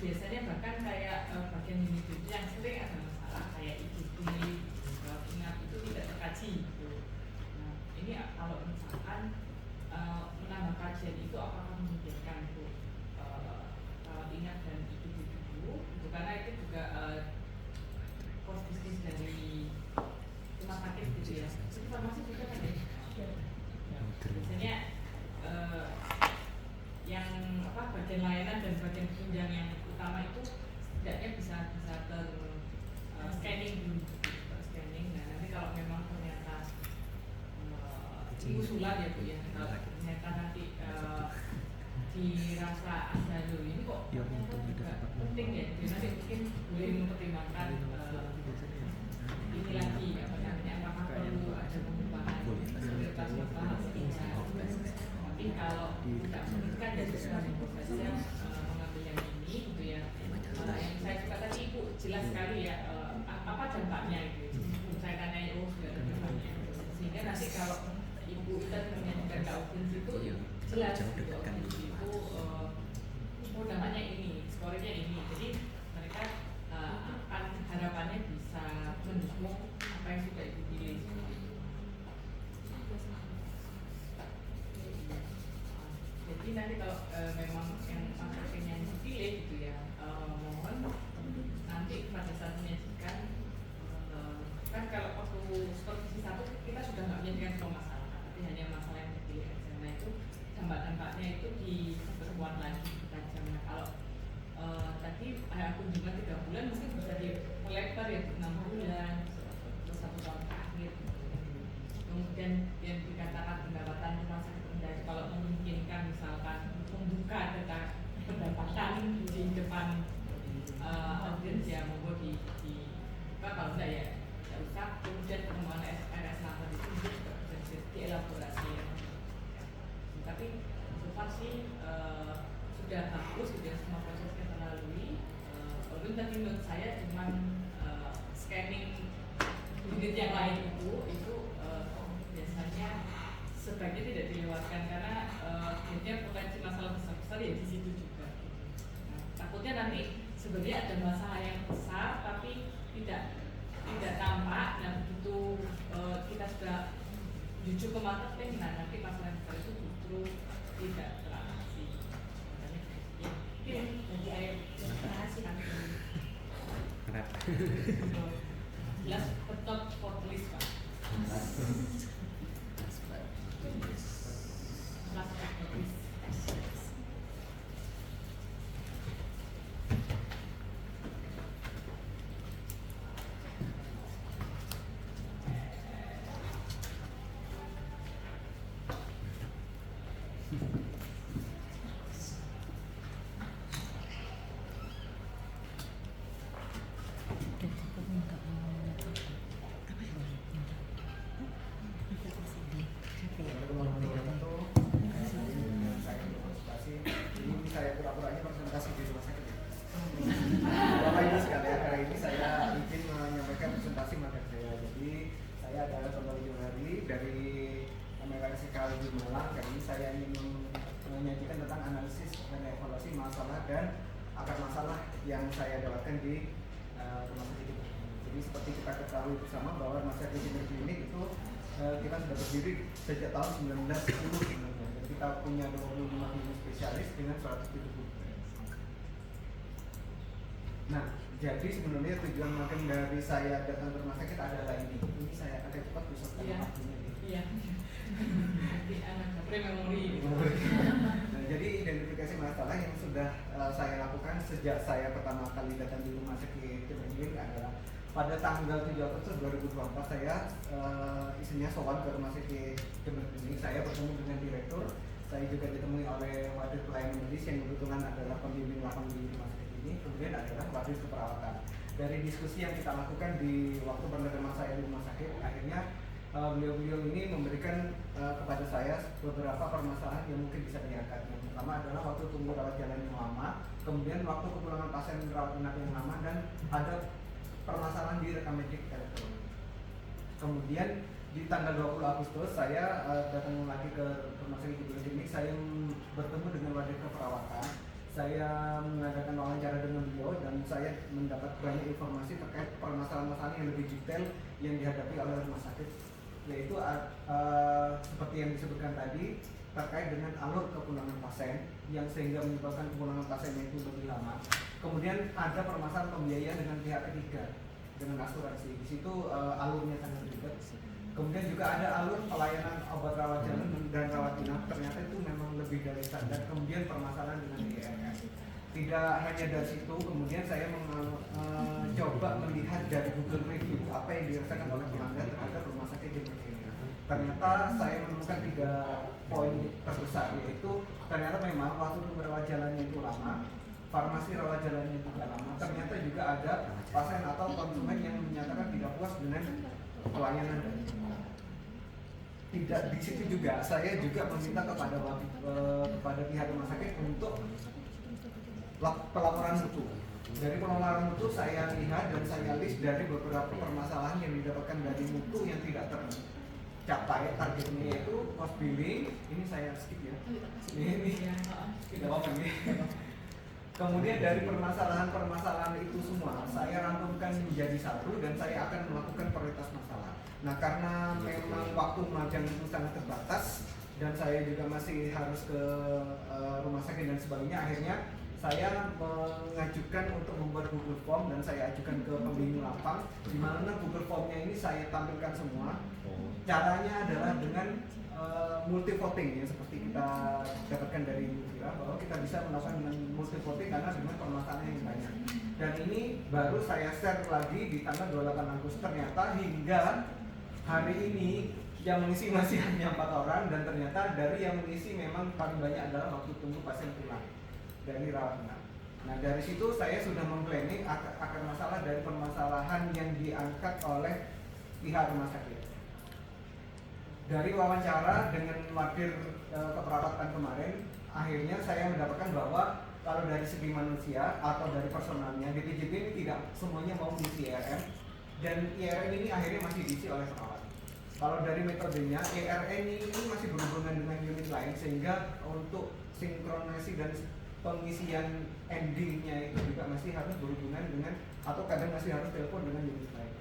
biasanya bahkan kayak bagian individu yang sering ada masalah kayak IGD, ingat itu tidak terkaji gitu. Nah ini kalau misalkan menambah kajian itu apakah memungkinkan Bu rawat inap dan individu itu, karena itu juga cost bisnis dari rumah sakit gitu ya. Informasi juga kan ya. Biasanya yang bagian layanan dan bagian penunjang yang utama itu setidaknya bisa scanning dulu, scanning. Nah nanti kalau memang ternyata usulan ya Bu ya, kalau ternyata nanti dirasa aduh ini kok ternyata juga penting ya, jadi nanti mungkin boleh mempertimbangkan ini lagi apa namanya, apakah perlu ada pengubahan prioritas masalah atau tidak. Tapi kalau tidak memungkinkan ya sudah saja mengambil yang ini gitu ya. Yang saya suka tadi Ibu jelas sekali ya apa dampaknya gitu. Saya tanya sudah ada dampaknya, sehingga nanti kalau Ibu kita menyampaikan ke audiens itu jelas gitu, audiens itu dampaknya ini, skornya ini. Jadi mereka akan harapannya bisa mendukung apa yang sudah Ibu pilih. Jadi nanti kalau memang yang marketingnya yang dipilih gitu ya, mohon nanti pada saat menyajikan kan kalau waktu supervisi 1 kita sudah nggak menyajikan semua masalah, tapi hanya masalah yang dipilih aja. Nah itu dampak-dampaknya itu diperkuat lagi kita jamnya. Kalau tadi kunjungan 3 bulan mungkin bisa dilebar ya 6 bulan terus 1 tahun terakhir. Kemudian yang dikatakan pendapatan rumah sakit rendah, kalau memungkinkan misalkan membuka data pendapatan di depan audiens ya monggo kalau enggak ya tidak usah. Kemudian pengembangan RS8 itu juga bisa dielaborasi ya. Tapi so far sih sudah bagus, sudah semua prosesnya terlalui. Walaupun tadi menurut saya cuma scanning unit yang lain itu biasanya sebaiknya tidak dilewatkan karena biasanya potensi masalah besar-besar ya di situ juga. Nah, takutnya nanti sebenarnya ada masalah yang besar tapi tidak tampak. Nah begitu kita sudah jujur ke marketing, nah nanti masalah yang besar itu justru tidak teratasi. Ya, jadi ayo terima kasih kami. Jelas betul portlis Pak. tentang analisis dan evaluasi masalah dan akar masalah yang saya dapatkan di rumah sakit ini. Jadi seperti kita ketahui bersama bahwa rumah sakit Klinik itu kita sudah berdiri sejak tahun 1910 sebenarnya. Jadi kita punya 25 klinik spesialis dengan 170. Nah, jadi sebenarnya tujuan makan dari saya datang ke rumah sakit adalah ini. Ini saya agak cepat bisa waktunya. Iya. Di anak memori. Nah, jadi identifikasi masalah yang sudah saya lakukan sejak saya pertama kali datang di rumah sakit Klinik adalah pada tanggal 7 Agustus 2024 saya isinya sowan ke rumah sakit Klinik. Saya bertemu dengan direktur. Saya juga ditemui oleh wadir pelayanan medis yang kebetulan adalah pembimbing lapangan di rumah sakit ini. Kemudian adalah wadir keperawatan. Dari diskusi yang kita lakukan di waktu penerima saya di rumah sakit, akhirnya beliau-beliau ini memberikan kepada saya beberapa permasalahan yang mungkin bisa diangkat. Yang pertama adalah waktu tunggu rawat jalan yang lama, kemudian waktu kepulangan pasien rawat inap yang lama, dan ada permasalahan di rekam medik elektronik. Kemudian di tanggal 20 Agustus saya datang lagi ke rumah sakit Klinik. Saya bertemu dengan wadir keperawatan. Saya mengadakan wawancara dengan beliau dan saya mendapat banyak informasi terkait permasalahan-permasalahan yang lebih detail yang dihadapi oleh rumah sakit, yaitu seperti yang disebutkan tadi terkait dengan alur kepulangan pasien yang sehingga menyebabkan kepulangan pasiennya itu lebih lama. Kemudian ada permasalahan pembiayaan dengan pihak ketiga dengan asuransi. Di situ alurnya sangat ribet. Kemudian juga ada alur pelayanan obat rawat jalan dan rawat inap, ternyata itu memang lebih dari standar. Kemudian permasalahan dengan IRS. Tidak hanya dari situ, kemudian saya coba melihat dari Google Review apa yang dirasakan oleh pelanggan terhadap rumah sakit di Indonesia. Ternyata saya menemukan 3 poin terbesar, yaitu ternyata memang waktu rawat jalannya itu lama, farmasi rawat jalannya juga lama. Ternyata juga ada pasien atau konsumen yang menyatakan tidak puas dengan pelayanan. Tidak di situ juga, saya juga meminta kepada pihak rumah sakit untuk pelaporan mutu. Dari pelaporan mutu saya lihat dan saya list dari beberapa permasalahan yang didapatkan dari mutu yang tidak tercapai targetnya, yaitu cost billing. Ini saya skip ya. Ini tidak apa ini. Kemudian dari permasalahan-permasalahan itu semua saya rangkumkan menjadi satu dan saya akan melakukan prioritas masalah. Nah, karena memang waktu magang itu sangat terbatas dan saya juga masih harus ke rumah sakit dan sebagainya, akhirnya saya mengajukan untuk membuat Google Form dan saya ajukan ke pembimbing lapang, di mana Google Formnya ini saya tampilkan semua. Caranya adalah dengan multi voting ya, seperti kita dapatkan dari Mufira, bahwa kita bisa melakukan dengan multi voting karena dengan permasalahan yang banyak. Dan ini baru saya share lagi di tanggal 28 Agustus. Ternyata hingga hari ini yang mengisi masih hanya 4 orang, dan ternyata dari yang mengisi memang paling banyak adalah waktu tunggu pasien pulang dari rawat inap. Nah, dari situ saya sudah memplanning akar masalah dari permasalahan yang diangkat oleh pihak rumah sakit. Dari wawancara dengan wadir keperawatan kemarin, akhirnya saya mendapatkan bahwa kalau dari segi manusia atau dari personalnya, DPJP ini tidak semuanya mau mengisi IRM, dan IRM ini akhirnya masih diisi oleh perawat. Kalau dari metodenya, IRM ini masih berhubungan dengan unit lain, sehingga untuk sinkronasi dan pengisian endingnya itu juga masih harus berhubungan dengan, atau kadang masih harus telepon dengan unit lain.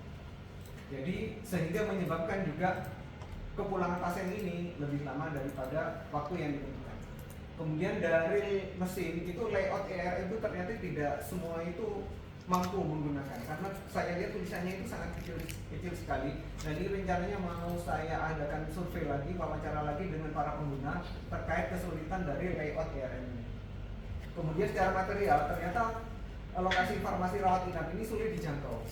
Jadi sehingga menyebabkan juga kepulangan pasien ini lebih lama daripada waktu yang ditentukan. Kemudian dari mesin itu layout ER itu ternyata tidak semua itu mampu menggunakan, karena saya lihat tulisannya itu sangat kecil sekali. Dan ini rencananya mau saya adakan survei lagi, wawancara lagi dengan para pengguna terkait kesulitan dari layout ER ini. Kemudian secara material ternyata lokasi farmasi rawat inap ini sulit dijangkau.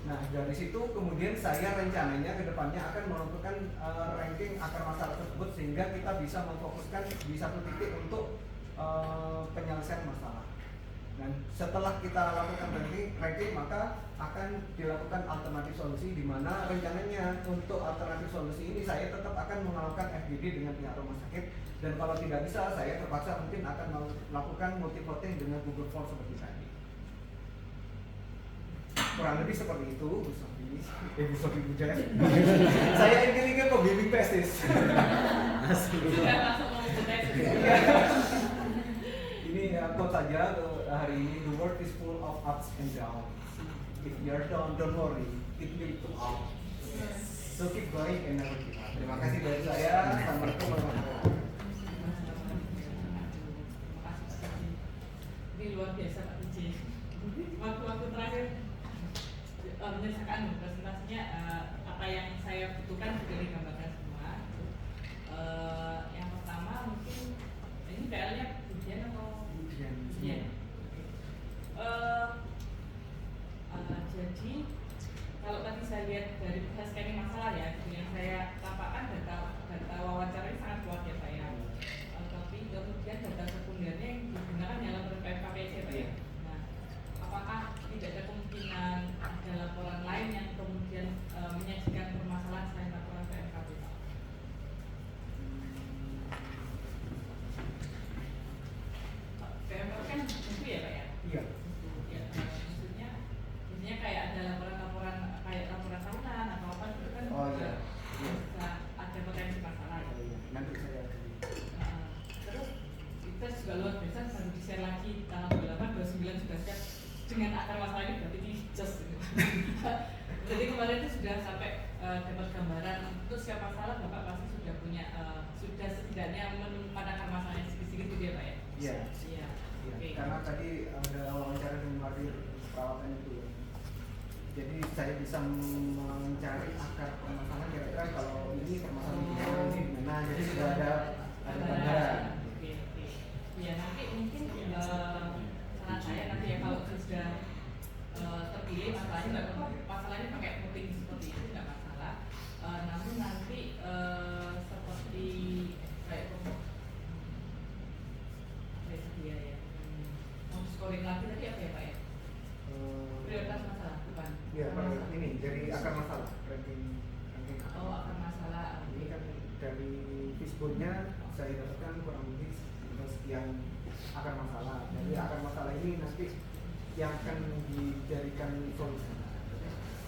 Nah, dari situ kemudian saya rencananya ke depannya akan melakukan ranking akar masalah tersebut, sehingga kita bisa memfokuskan di satu titik untuk penyelesaian masalah. Dan setelah kita lakukan ranking maka akan dilakukan alternatif solusi, di mana rencananya untuk alternatif solusi ini saya tetap akan melakukan FGD dengan pihak rumah sakit, dan kalau tidak bisa saya terpaksa mungkin akan melakukan multi voting dengan Google Form seperti tadi. Kurang lebih seperti itu, Bu Sofi Bujaya. Saya ingin pembimbing tesis. Sudah langsung Ini quote saja hari ini, the world is full of ups and downs. If you're down, don't worry, it will come out. So keep going and never give up. Terima kasih dari saya. Assalamualaikum warahmatullahi wabarakatuh. Ini luar biasa Pak DJ. Waktu-waktu terakhir menyesakan presentasinya, apa yang saya butuhkan sudah digambarkan semua. Yang pertama mungkin ini PR-nya Budian atau Budian? Jadi kalau tadi saya lihat dari scanning masalah ya, yang saya tampakkan data wawancara ini sangat kuat ya Pak ya. Tapi kemudian data sekundernya yang digunakan dalam PKPC Pak ya. Nah, apakah tidak ada kemungkinan ada laporan lain yang kemudian menyajikan permasalahan selain laporan PMKP Pak? PMKP kan buku ya Pak ya? Iya. Ya, maksudnya kayak ada laporan-laporan kayak laporan tahunan atau apa itu kan Oh iya. bisa ada potensi masalah ya. Nanti saya. Terus kita juga luar biasa baru di share lagi tanggal 28, 29 sudah siap dengan akar masalah ini berarti di just gitu. Jadi kemarin itu sudah sampai dapat gambaran untuk setiap masalah Bapak pasti sudah punya sudah setidaknya menemukan akar masalahnya sedikit-sedikit gitu ya Pak ya? Iya. Iya. Iya. Oke. Karena tadi ada wawancara dengan Wadir perawatan itu. Jadi saya bisa mencari akar permasalahan kira-kira kalau ini permasalahan ini di mana. Jadi sudah ada gambaran. Oke. Ya nanti mungkin saran saya nanti ya kalau sudah terpilih masalahnya nggak apa-apa, masalahnya pakai voting seperti itu nggak masalah. Namun nanti seperti kayak dia ya mau scoring lagi tadi apa ya Pak ya? Prioritas masalah bukan? Iya, ini jadi akar masalah ranking. Oh akar masalah. Ini kan dari Fishbone-nya saya dapatkan kurang lebih sekian akar masalah. Jadi akar masalah ini nanti yang akan dijadikan solusi.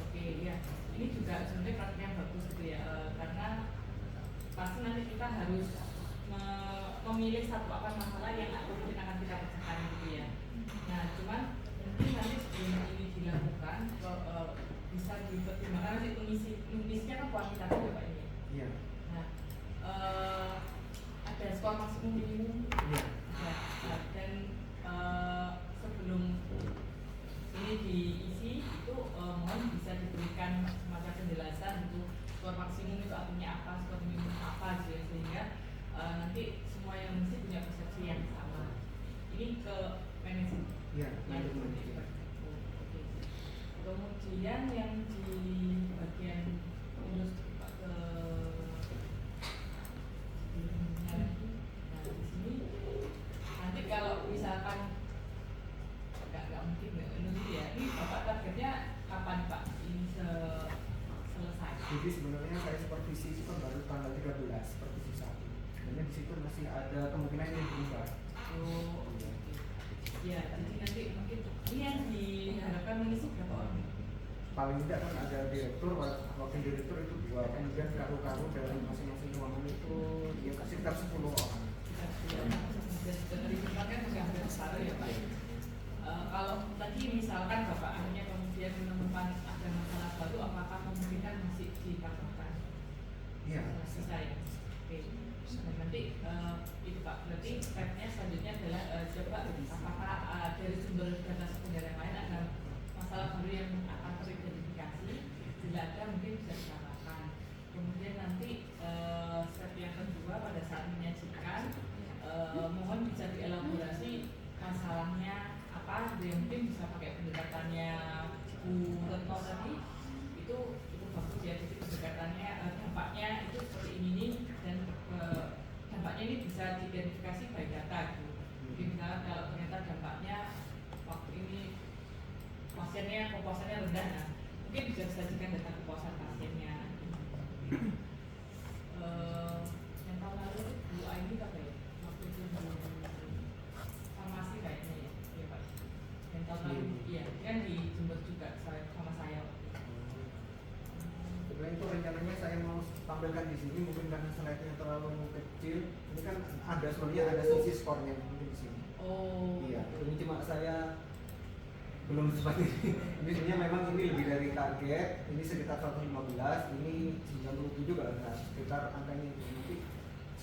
Oke, ya. Ini juga sebenarnya praktik yang bagus gitu ya, karena pasti nanti kita harus memilih satu akar masalah yang mungkin akan kita pecahkan gitu ya. Nah, cuman mungkin nanti sebelum ini dilakukan bisa dipertimbangkan nanti nulisnya kan kuantitatif ya Pak ini. Iya. Nah, ada skor maksimum minimum. Iya. Ya, dan sebelum ini diisi itu mohon bisa diberikan semacam penjelasan itu skor maksimum itu artinya apa, skor minimum apa gitu ya, sehingga nanti semua yang mengisi punya persepsi yang sama. Ini ke manajemen. Iya, Manajemen. Kemudian yang di bagian urus ke nah di sini nanti kalau misalkan nggak mungkin nunggu ya, ini Bapak targetnya kapan Pak ini selesai? Jadi sebenarnya saya supervisi itu kan baru tanggal 13 supervisi 1. Sebenarnya di situ masih ada kemungkinan yang berubah. Oh, oke. Ya, jadi nanti mungkin ini yang diharapkan mengisi berapa orang? Paling tidak kan ada direktur, wakil direktur itu 2, kemudian karu-karu dari masing-masing ruangan itu ya sekitar 10 orang. Dari kan sudah hampir separuh ya Pak. Kalau tadi misalkan Bapak akhirnya kemudian menemukan ada masalah baru, apakah memungkinkan masih ditambahkan? Iya. Bisa ya. Oke. Dan nanti itu Pak, berarti stepnya selanjutnya adalah coba apakah dari sumber data sekunder yang lain ada masalah baru yang akan teridentifikasi, bila ada mungkin bisa ditambahkan. Kemudian nanti step yang kedua pada saat menyajikan mohon bisa dielaborasi masalahnya apa, yang mungkin bisa pakai pendekatannya Bu Retno tadi itu bagus ya, jadi pendekatannya dampaknya itu seperti ini dan dampaknya ini bisa diidentifikasi by data gitu. Jadi misalnya kalau ternyata dampaknya waktu ini pasiennya kepuasannya rendah, nah mungkin bisa disajikan data kepuasan pasiennya. Yang tahun lalu Bu Aini apa ya? Waktu itu farmasi kayaknya ya, ya Pak. Yang tahun lalu, iya kan di Jember juga sama saya. Sebenarnya itu rencananya saya mau tampilkan di di sini mungkin karena slide-nya terlalu kecil. Ini kan ada sebenarnya ada sisi skornya mungkin di sini. Oh. Iya, ini cuma saya belum seperti ini. Ini sebenarnya memang ini lebih dari target. Ini sekitar 115, ini 97 kalau nggak sekitar angkanya itu. Nanti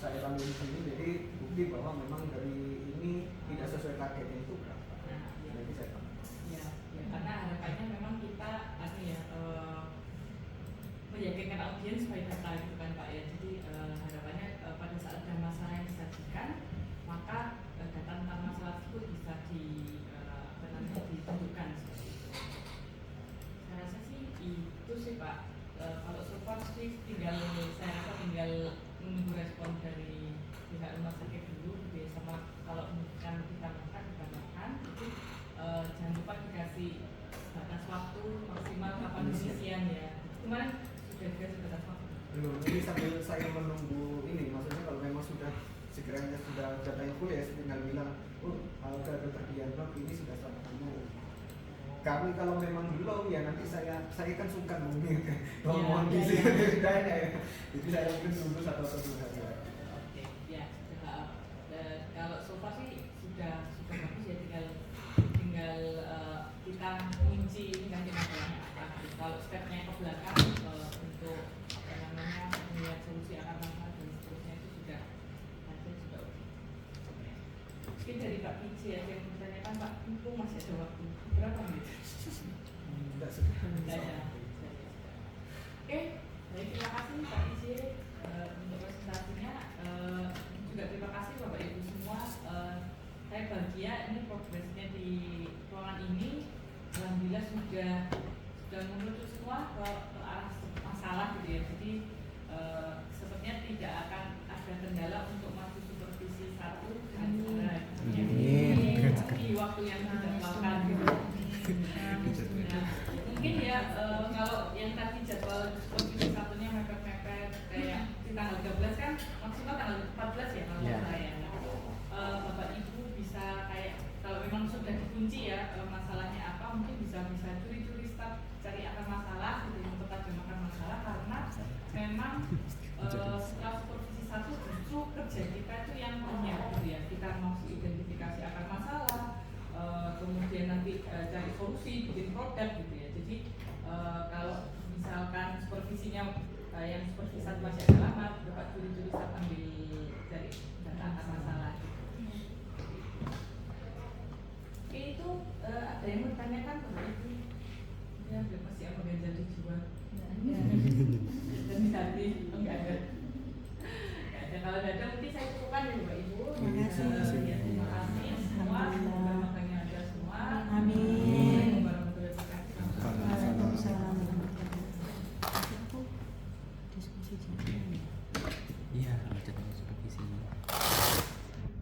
saya tampilin di sini, jadi bukti bahwa memang dari ini tidak sesuai targetnya itu berapa. Nah, ya. Nanti saya tampilin. Ya, ya, karena harapannya memang kita meyakinkan audiens supaya data gitu kan Pak ya. Jadi harapannya pada saat ada masalah yang disajikan, maka data tentang masalah tersebut bisa ditunjukkan seperti itu. Saya rasa sih itu sih Pak. Kalau so far sih saya rasa tinggal menunggu respon dari pihak rumah sakit dulu gitu ya. Sama kalau misalkan ditambahkan itu jangan lupa dikasih batas waktu maksimal kapan pengisian ya. Kemarin sudah dikasih batas waktu. Belum, ini sambil saya menunggu ini, maksudnya kalau memang sudah sekiranya sudah datanya full ya, saya tinggal bilang, oh kalau ada terdialog ini sudah sama kamu. Kami kalau memang belum ya nanti saya kan sungkan mungkin ngomong di sini bedanya ya. Jadi saya mungkin tunggu 1 atau 2 hari. Oke, ya sudah. Kalau so far sih sudah bagus ya, tinggal kita kunci ini nanti masalahnya apa. Kalau stepnya ke belakang untuk melihat solusi akar masalah dan seterusnya itu sudah ada juga oke. Mungkin dari Pak Pici ya yang bertanyakan Pak, mumpung masih ada waktu berapa menit? Tidak sebenarnya. Ya. Oke, baik, terima kasih Pak Pici untuk presentasinya. Juga terima kasih Bapak Ibu semua. Saya bahagia ini progresnya di ruangan ini alhamdulillah sudah menuju semua ke arah masalah gitu ya. Jadi sepertinya tidak akan ada kendala untuk maju supervisi 1 dengan segera di waktu yang ditentukan gitu. Nah, mungkin ya kalau yang tadi jadwal supervisi 1-nya mepet-mepet kayak di tanggal 13 kan maksimal tanggal 14 ya kalau saya ya. Bapak Ibu bisa kayak kalau memang sudah dikunci ya masalahnya apa, mungkin bisa curi-curi start cari akar masalah gitu, mempertajam akar masalah karena memang setelah supervisi 1 justru kerja kita itu yang banyak gitu ya. Kita mau identifikasi akar masalah, kemudian nanti cari solusi, bikin produk gitu ya. Jadi kalau misalkan supervisinya yang supervisi 1 masih agak lama, Bapak curi-curi start ambil dari data akar masalah. Oke, itu ada yang mau ditanyakan Bapak Ibu? Ya, masih apa ganjal di jiwa? Dan di hati? Oh, enggak ada. Kalau tidak ada mungkin saya cukupkan ya Bapak Ibu. Terima kasih.